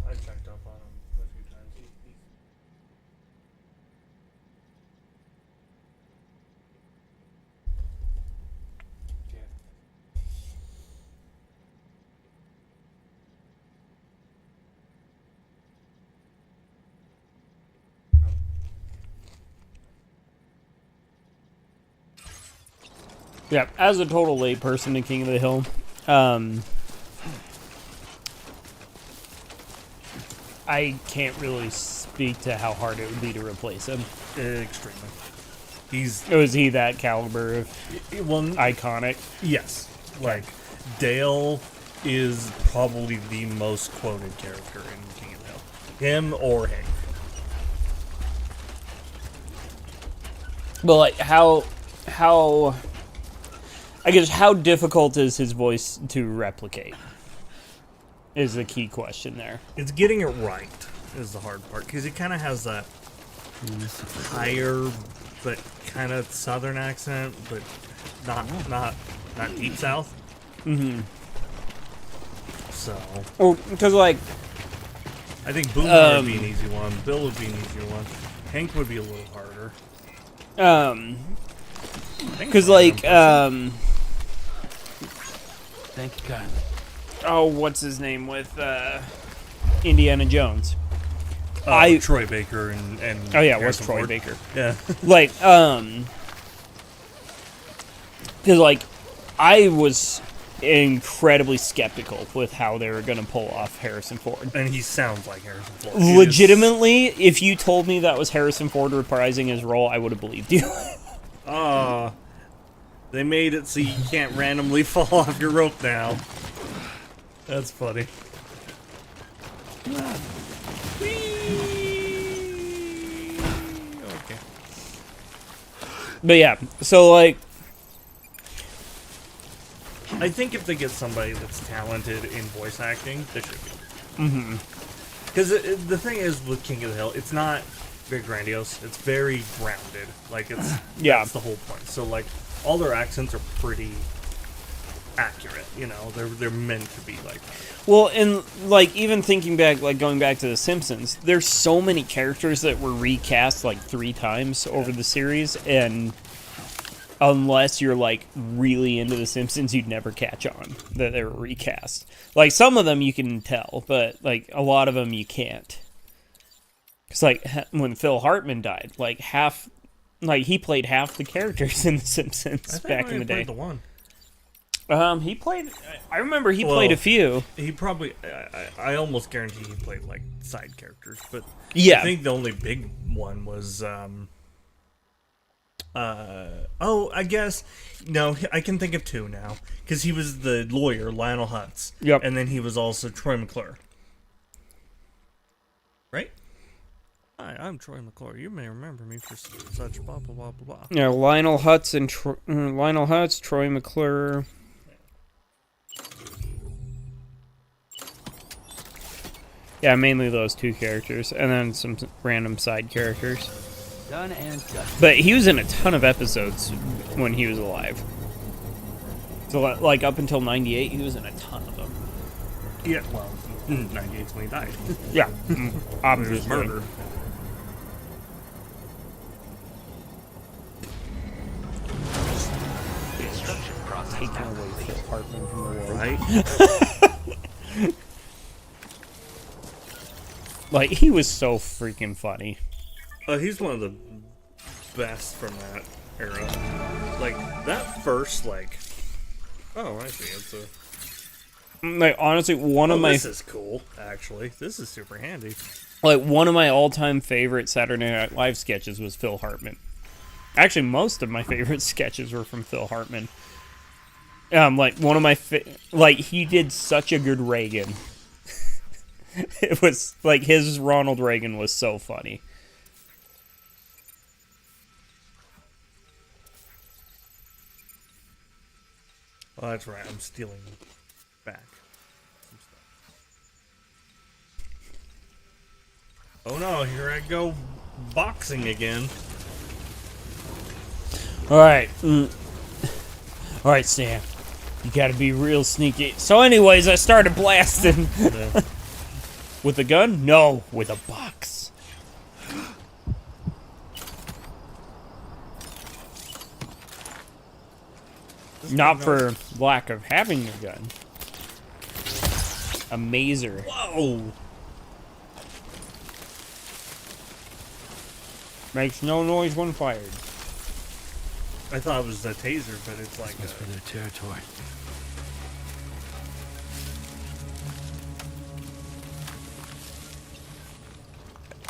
I checked up on him a few times. yeah, as a total lay person in King of the Hill, I can't really speak to how hard it would be to replace him. Extremely. He's Was he that caliber of well, iconic? yes. Like Dale is probably the most quoted character in King of the Hill. Him or Hank. But like how I guess how difficult is his voice to replicate? Is the key question there. It's getting it right is the hard part, because he kind of has that higher but kind of southern accent, but not deep south. Mm-hmm. So Oh, because like I think Boomer would be an easy one. Bill would be an easier one. Hank would be a little harder. because like Thank you, God. oh, what's his name with Indiana Jones? Troy Baker and Oh yeah, what's Harrison Troy Ford. Baker? Yeah. Like because like I was incredibly skeptical with how they were going to pull off Harrison Ford. And he sounds like Harrison Ford. Legitimately, if you told me that was Harrison Ford reprising his role, I would have believed you. They made it so you can't randomly fall off your rope now. That's funny. Okay. But yeah, so like I think if they get somebody that's talented in voice acting, they should be. Mm-hmm. Because the thing is with King of the Hill, it's not very grandiose. It's very grounded. Like it's that's the whole point. So like all their accents are pretty accurate. You know, they're meant to be like that. well, and like even thinking back, like going back to The Simpsons, there's so many characters that were recast like 3 times over the series, and unless you're like really into The Simpsons, you'd never catch on that they were recast. Like some of them you can tell, but like a lot of them you can't. Because like when Phil Hartman died, like he played half the characters in The Simpsons back in the day. The one. He played. I remember he played a few. He probably. I almost guarantee he played like side characters, but Yeah. I think the only big one was. I guess no. I can think of 2 now because he was the lawyer Lionel Hutz. Yep. And then he was also Troy McClure. Right. Hi, I'm Troy McClure. You may remember me for such blah blah blah blah blah. Yeah, Lionel Hutz and Lionel Hutz, Troy McClure. Yeah, mainly those 2 characters, and then some random side characters. Done and done. But he was in a ton of episodes when he was alive. So, like, up until 98, he was in a ton of them. Yeah. Well, 98's when he died. Yeah, He was obviously. murdered. Phil Hartman from the world. Right? Like, he was so freaking funny. He's one of the best from that era. Like, that first, like... Oh, I see. It's a... Like, honestly, one of my... This is cool, actually. This is super handy. Like, one of my all-time favorite Saturday Night Live sketches was Phil Hartman. Actually, most of my favorite sketches were from Phil Hartman. Like, one of my... Like, he did such a good Reagan. It was, like, his Ronald Reagan was so funny. Oh, that's right. I'm stealing back some stuff. Oh no, here I go boxing again. Alright. Alright, Sam. You gotta be real sneaky. So anyways, I started blasting. Yeah. With a gun? No, with a box. Not for lack of having a gun. A mazer. Whoa! Makes no noise when fired. I thought it was a taser, but it's like That's for their territory.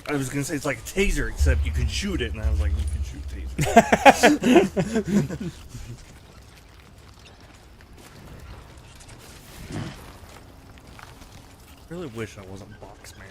I was gonna say it's like a taser, except you could shoot it, and I was like, you can shoot tasers. I really wish I wasn't Boxman.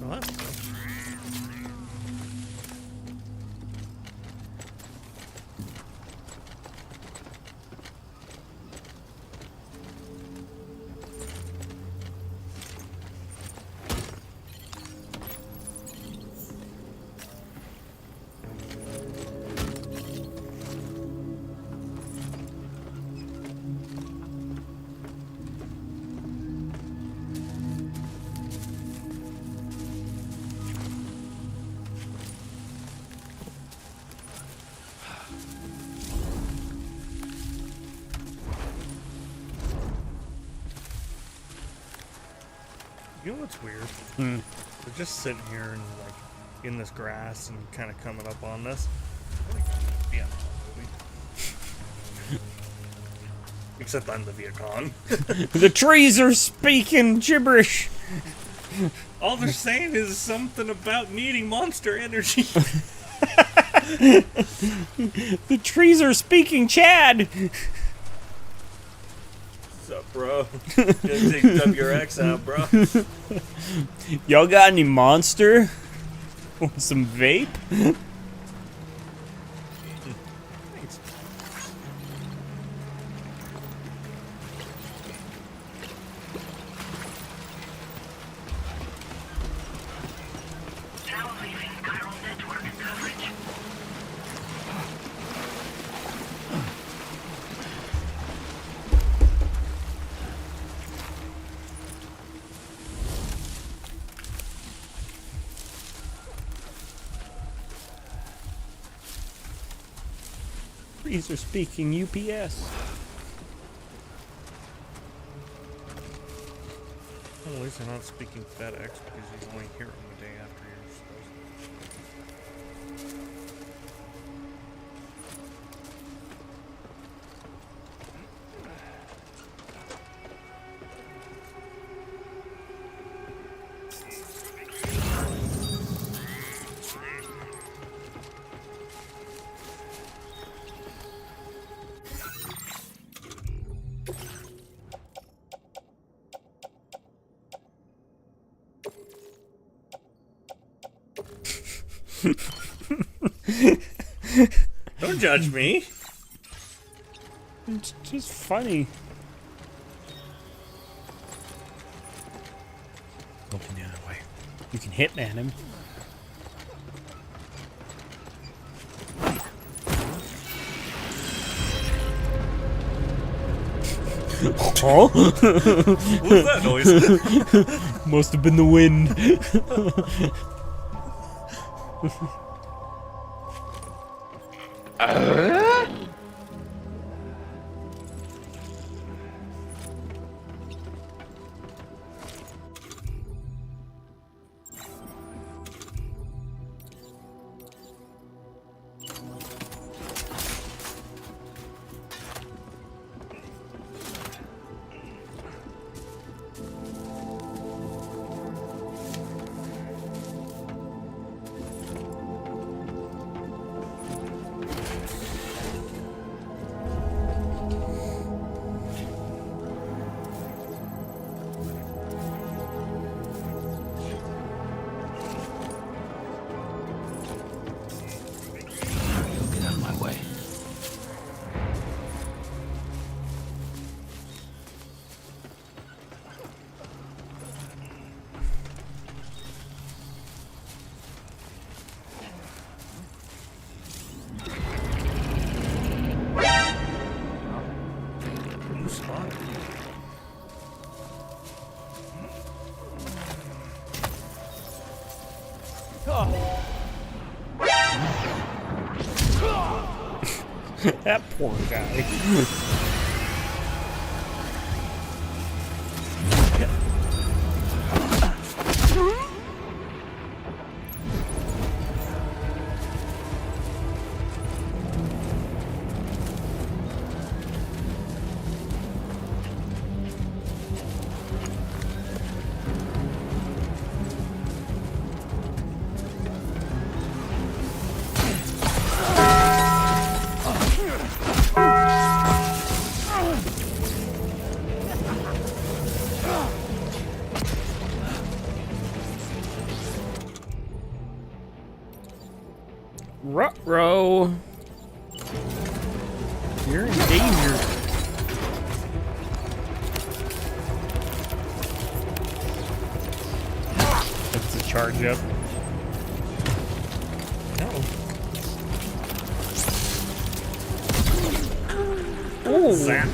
Well, that's cool. You know what's weird? We're just sitting here and like in this grass and kind of coming up on this. Yeah. Except I'm the Vietcong. The trees are speaking gibberish. All they're saying is something about needing monster energy. The trees are speaking Chad. What's up, bro? Gonna take WRX out, bro. Y'all got any monster? Want some vape? Thanks. Now leaving chiral network coverage. Trees are speaking UPS. Well, at least they're not speaking FedEx because he's only here on the day after you're supposed to. Don't judge me. It's just funny. Looking the other way. You can hitman him. Huh? What was that noise? Must have been the wind. Get out of my way. Who spotted me? That poor guy. Ruh-roh. You're in danger. That's a charge up. Oh, Zap.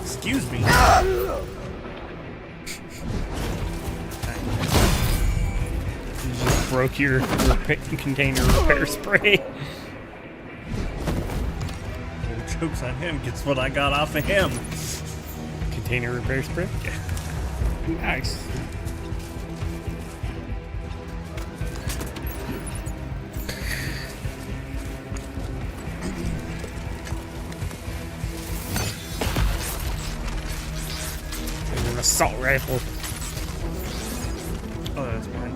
Excuse me. you just broke your container repair spray. Well, joke's on him. Gets what I got off of him. Container repair spray? Yeah. Nice. An assault rifle. Oh, that's mine.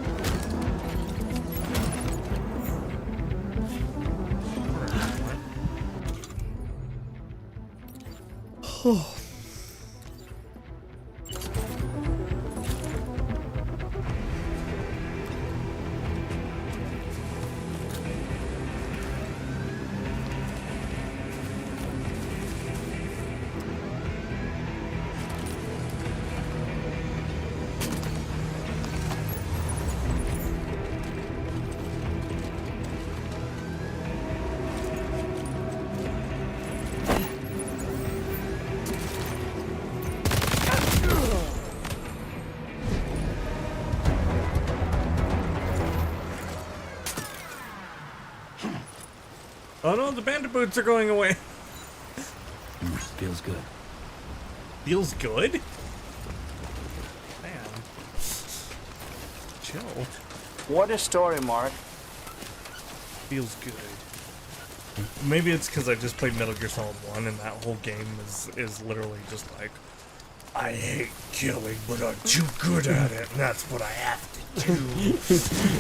Oh no, the bandit boots are going away. Feels good. Feels good? Man. Chill. What a story, Mark. Feels good. Maybe it's because I just played Metal Gear Solid 1 and that whole game is literally just like, I hate killing, but I'm too good at it, and that's what I have to do.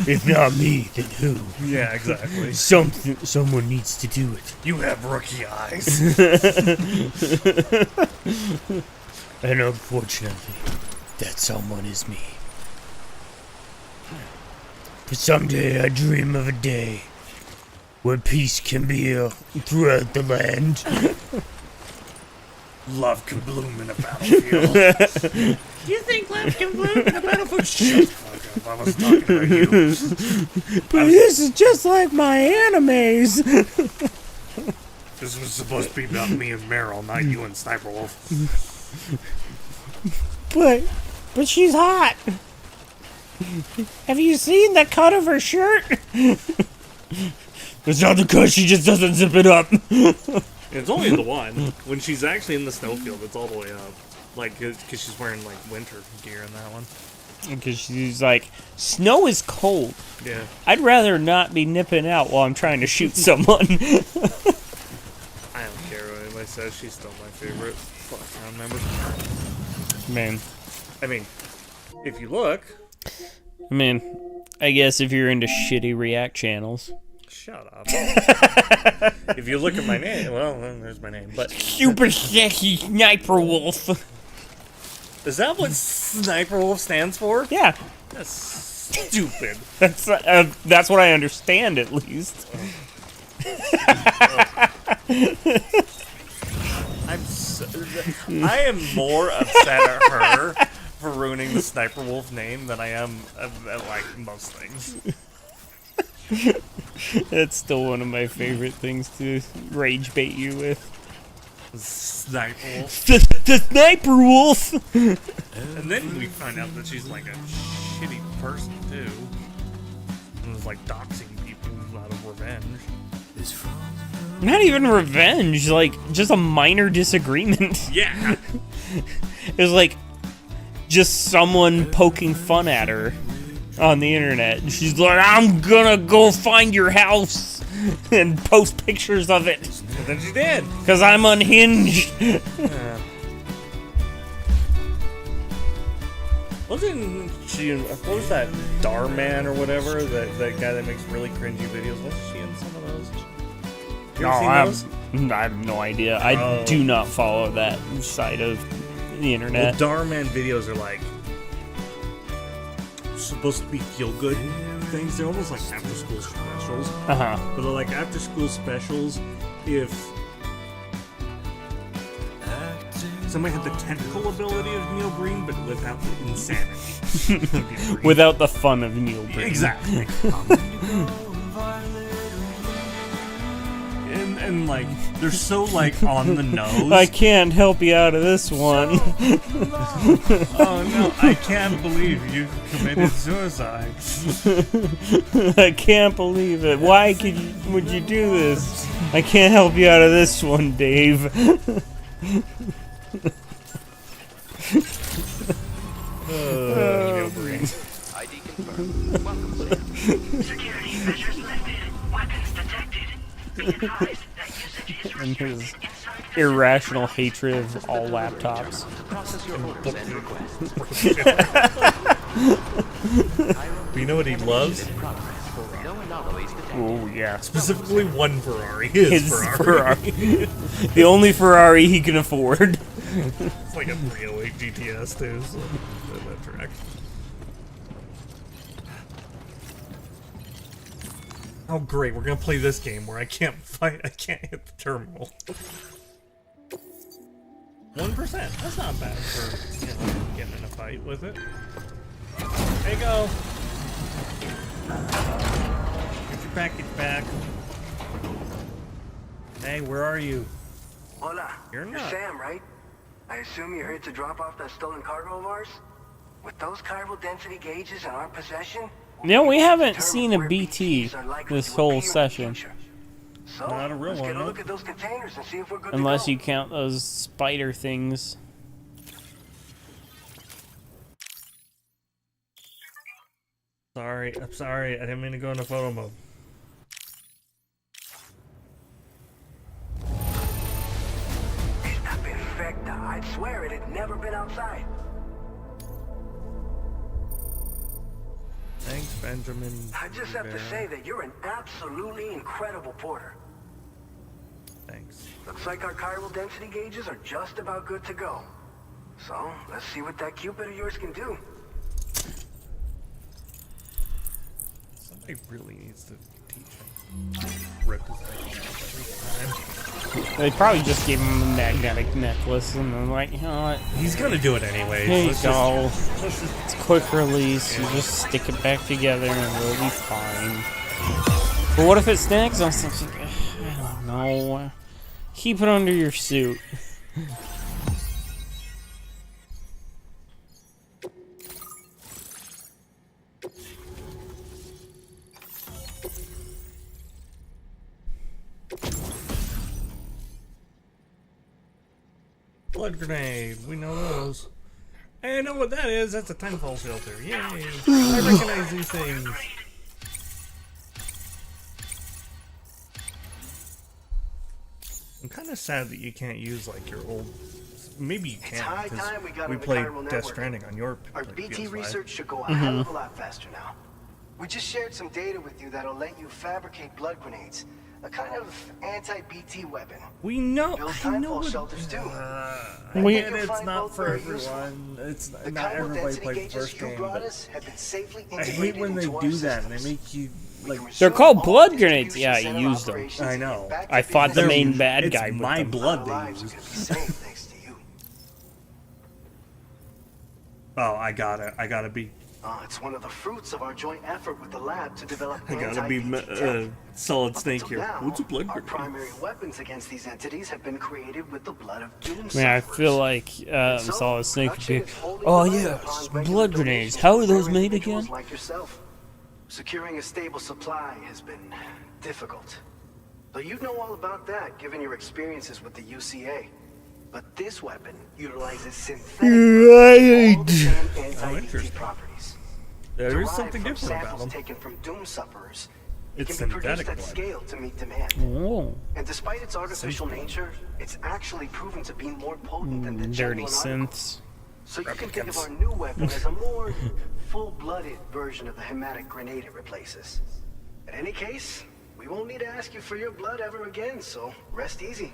If not me, then who? Yeah, exactly. Someone needs to do it. You have rookie eyes. And unfortunately, that someone is me. But someday I dream of a day where peace can be throughout the land. Love can bloom in a battlefield. You think love can bloom in a battlefield? Shut the fuck up, I was talking about you. But this is just like my animes. This was supposed to be about me and Meryl, not you and Sniper Wolf. But she's hot. Have you seen the cut of her shirt? It's not the cut, she just doesn't zip it up. It's only the one. When she's actually in the snowfield, it's all the way up. Like, because she's wearing, like, winter gear in that one. Because she's like, snow is cold. Yeah. I'd rather not be nipping out while I'm trying to shoot someone. I don't care what anybody says, she's still my favorite. Fuck, I remember. Man. I mean, if you look... I guess if you're into shitty React channels. Shut up. If you look at my name, well, then there's my name. But Super sexy Sniper Wolf. is that what Sniper Wolf stands for? Yeah. That's stupid. That's what I understand, at least. I am more upset at her for ruining the Sniper Wolf name than I am at like most things. That's still one of my favorite things to rage bait you with. Sniper Wolf. The Sniper Wolf! And then we find out that she's like a shitty person too. And was like doxing people out of revenge. Not even revenge, like, just a minor disagreement. Yeah. It was like, just someone poking fun at her on the internet. And she's like, I'm gonna go find your house and post pictures of it. And then she did. Because I'm unhinged. Wasn't she in, what was that, Darman or whatever? That guy that makes really cringy videos. Wasn't she in some of those? You ever seen those? I have no idea. I do not follow that side of the internet. Well, Darman videos are like supposed to be feel-good things. They're almost like after-school specials. Uh-huh. But they're like after-school specials if somebody had the technical ability of Neil Breen, but without the insanity of Neil Breen. Without the fun of Neil Breen. Exactly. And like, they're so like on the nose. I can't help you out of this one. Oh no, I can't believe you committed suicide. I can't believe it. Why would you do this? I can't help you out of this one, Dave. Neil Breen. ID confirmed. Welcome, sir. Security measures lifted. Weapons detected. Be advised that usage is And his restricted inside the irrational hatred of all laptops. process your orders and requests. But you know what he loves? No anomalies detected. Oh, yeah. Specifically one Ferrari. His Ferrari. The only Ferrari he can afford. It's like a 308 GTS too, so that track. Oh great, we're gonna play this game where I can't hit the terminal. 1%. That's not bad for, you know, getting in a fight with it. There you go. Get your package back. Hey, where are you? Hola. You're not. Sam, right? I assume you're here to drop off that stolen cargo of ours? With those chiral density gauges in our possession, No, we haven't seen a BT this whole session. So, Not a real let's one, get a huh? look at those containers and see if we're good Unless to you go. count those spider things. Sorry, I'm sorry. I didn't mean to go into photo mode. Está perfecta. I'd swear it had never been outside. Thanks, Benjamin. I just have to Rivera. say that you're an absolutely incredible porter. Thanks. Looks like our chiral density gauges are just about good to go. So, let's see what that Cupid of yours can do. Somebody really needs to teach him. Rip his thing every time. They probably just gave him a magnetic necklace and then like, you know what? He's gonna do it anyway. Here you Let's go. just- It's quick release. You just stick it back together and we'll be fine. But what if it snags on something? I don't know. Keep it under your suit. Blood grenade. We know those. Hey, I know what that is. That's a timefall filter. Yay! I recognize these things. I'm kind of sad that you can't use like your old. Maybe you can. high 'Cause time we got we on the played chiral Death network. Stranding on your Our like, BT PS5. research should go a hell of a lot faster now. We just shared some data with you that'll let you fabricate blood grenades. A kind of anti-BT weapon. We know. Build I know. timefall shelters too. And it's not for everyone. It's The not chiral everybody density plays the gauges first you game. brought But us have been safely I hate integrated when they into our do that and they systems. make you like. They're called blood grenades. Yeah, I used them. I know. I fought the main bad It's guy with my them. blood they Lives are use. gonna be safe thanks to you. Oh, I gotta be. It's one of the fruits of our joint effort with the lab to develop I gotta be anti-BT tech. Solid Snake Up here. till now, What's a blood our grenade? primary weapons against these entities have been created with the blood of doom Man, I sufferers. feel like So, Solid Snake would be. production is wholly Oh reliant yeah, upon regular blood grenades. donations How are from those rare made individuals again? Like yourself. Securing a stable supply has been difficult. Though you'd know all about that, given your experiences with the UCA. But this weapon utilizes synthetic all the same anti-BT interesting. properties. There is Derived something from different about samples them. taken from doom sufferers. It's It can be produced synthetic at blood. scale to meet demand. Oh, And despite its artificial nature, it's actually proven to be more potent than the dirty genuine article. synths. So you can think of our new weapon as a more full-blooded version of the hematic grenade it replaces. In any case, we won't need to ask you for your blood ever again, so rest easy.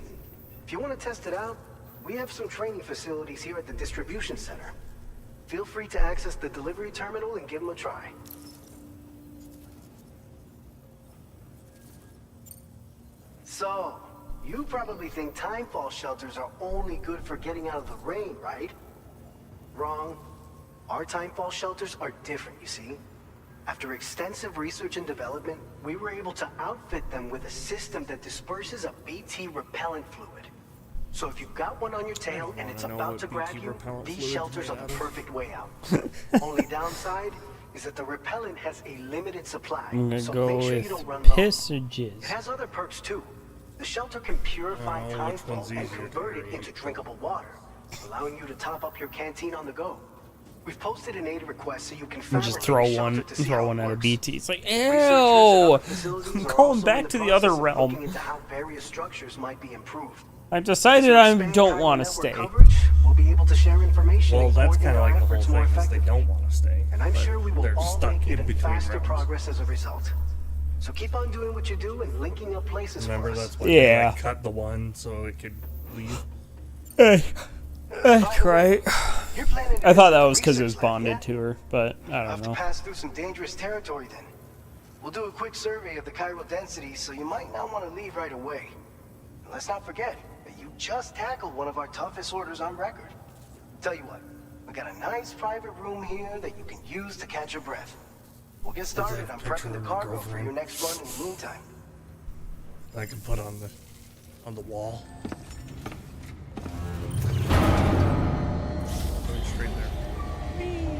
If you want to test it out, we have some training facilities here at the distribution center. Feel free to access the delivery terminal and give them a try. So, you probably think timefall shelters are only good for getting out of the rain, right? Wrong. Our timefall shelters are different, you see. After extensive research and development, we were able to outfit them with a system that disperses a BT repellent fluid. So if you've got one on your tail and it's know about what to grab BT you, repellent these fluid's shelters are made the out of. perfect way out. Only downside is that the repellent has a limited supply, I'm gonna so go make sure you with don't run low. piss or It jizz. has other perks too. The shelter can purify Oh, which timefall one's and easier to convert it read? into drinkable water, allowing you to top up your canteen on the go. We've posted an aid request so you can And just fabricate throw a shelter one, to see throw how one it at a works. BT. It's like, Researchers at ew! other facilities I'm are going also back in to the process other of realm. looking into how various structures might be improved. I've As decided we I expand don't chiral want to network stay. coverage, we'll be able to share information Well, and that's coordinate kind of our like the whole efforts more thing is they effectively. don't want to stay. And I'm but sure we will they're all stuck make in even between faster realms. progress as a result. So keep on doing what you do and linking up places Remember, for us. that's why Yeah. they like, cut the one so it could leave. That's right. You're planning to I thought visit that the was because it was research lab, bonded yeah? to her, but I We'll don't have to know. pass through some dangerous territory then. We'll do a quick survey of the chiral density, so you might not want to leave right away. And let's not forget that you just tackled one of our toughest orders on record. Tell you what, we got a nice private room here that you can use to catch your breath. We'll get started on picture prepping the of my cargo for girlfriend. your next run in the meantime. I can put on the wall. Going straight there.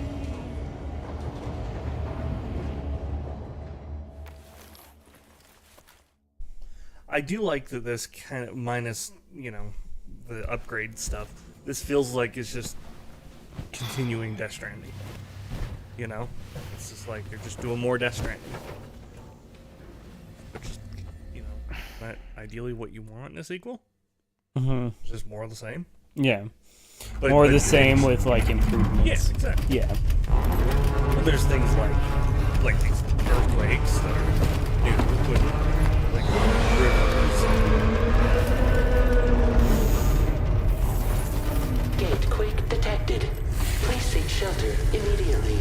I do like that this kind of, minus, the upgrade stuff, this feels like it's just continuing Death Stranding. It's just like they're just doing more Death Stranding. Which is, not ideally what you want in a sequel. Mm-hmm. It's just more of the same. Yeah. But, more of the same with, like, improvements. Yes, exactly. Yeah. But there's things like these earthquakes that are new with, like, rivers. Gate quake detected. Please seek shelter immediately.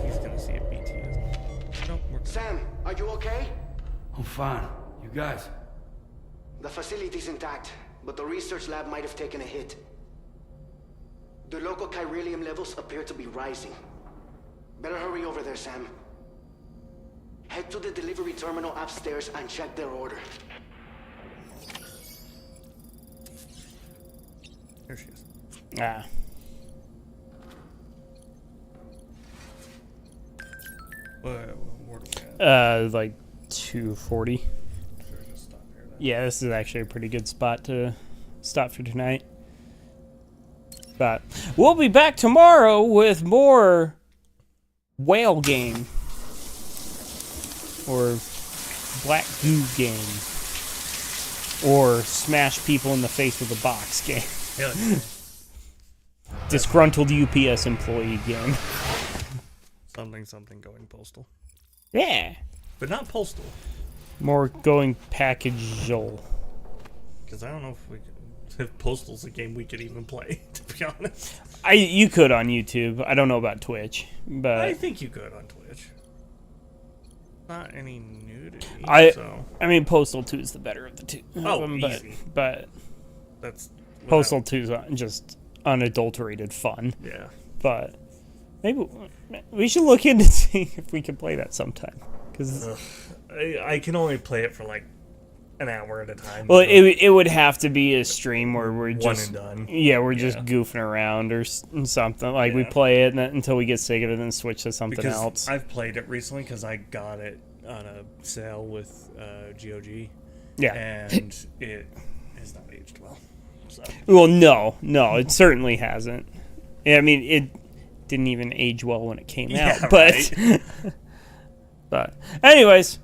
He's gonna see a BT, isn't he? Nope, we're Sam, are you okay? I'm fine. You guys? The facility's intact, but the research lab might have taken a hit. The local chiralium levels appear to be rising. Better hurry over there, Sam. Head to the delivery terminal upstairs and check their order. There she is. Ah. What do we got? Like 240. Should we just stop here then? Yeah, this is actually a pretty good spot to stop for tonight. But we'll be back tomorrow with more whale game. Or black goo game. Or smash people in the face with a box game. Yeah. Disgruntled UPS employee game. Something going postal. Yeah. But not postal. More going package-al. Because I don't know if postal's a game we could even play, to be honest. You could on YouTube. I don't know about Twitch, but I think you could on Twitch. Not any nudity. I mean, Postal 2 is the better of the two. Oh, of them, easy. But That's Postal 2 is just unadulterated fun. Yeah. But maybe we should look into seeing if we can play that sometime. Because I can only play it for like an hour at a time. well, it would have to be a stream where we're just one and done. Yeah, we're just goofing around or something. Like we play it until we get sick of it, and then switch to something else. I've played it recently because I got it on a sale with GOG. Yeah, and it has not aged well. So. Well, no, it certainly hasn't. I mean, it didn't even age well when it came out. But, Right. but anyways.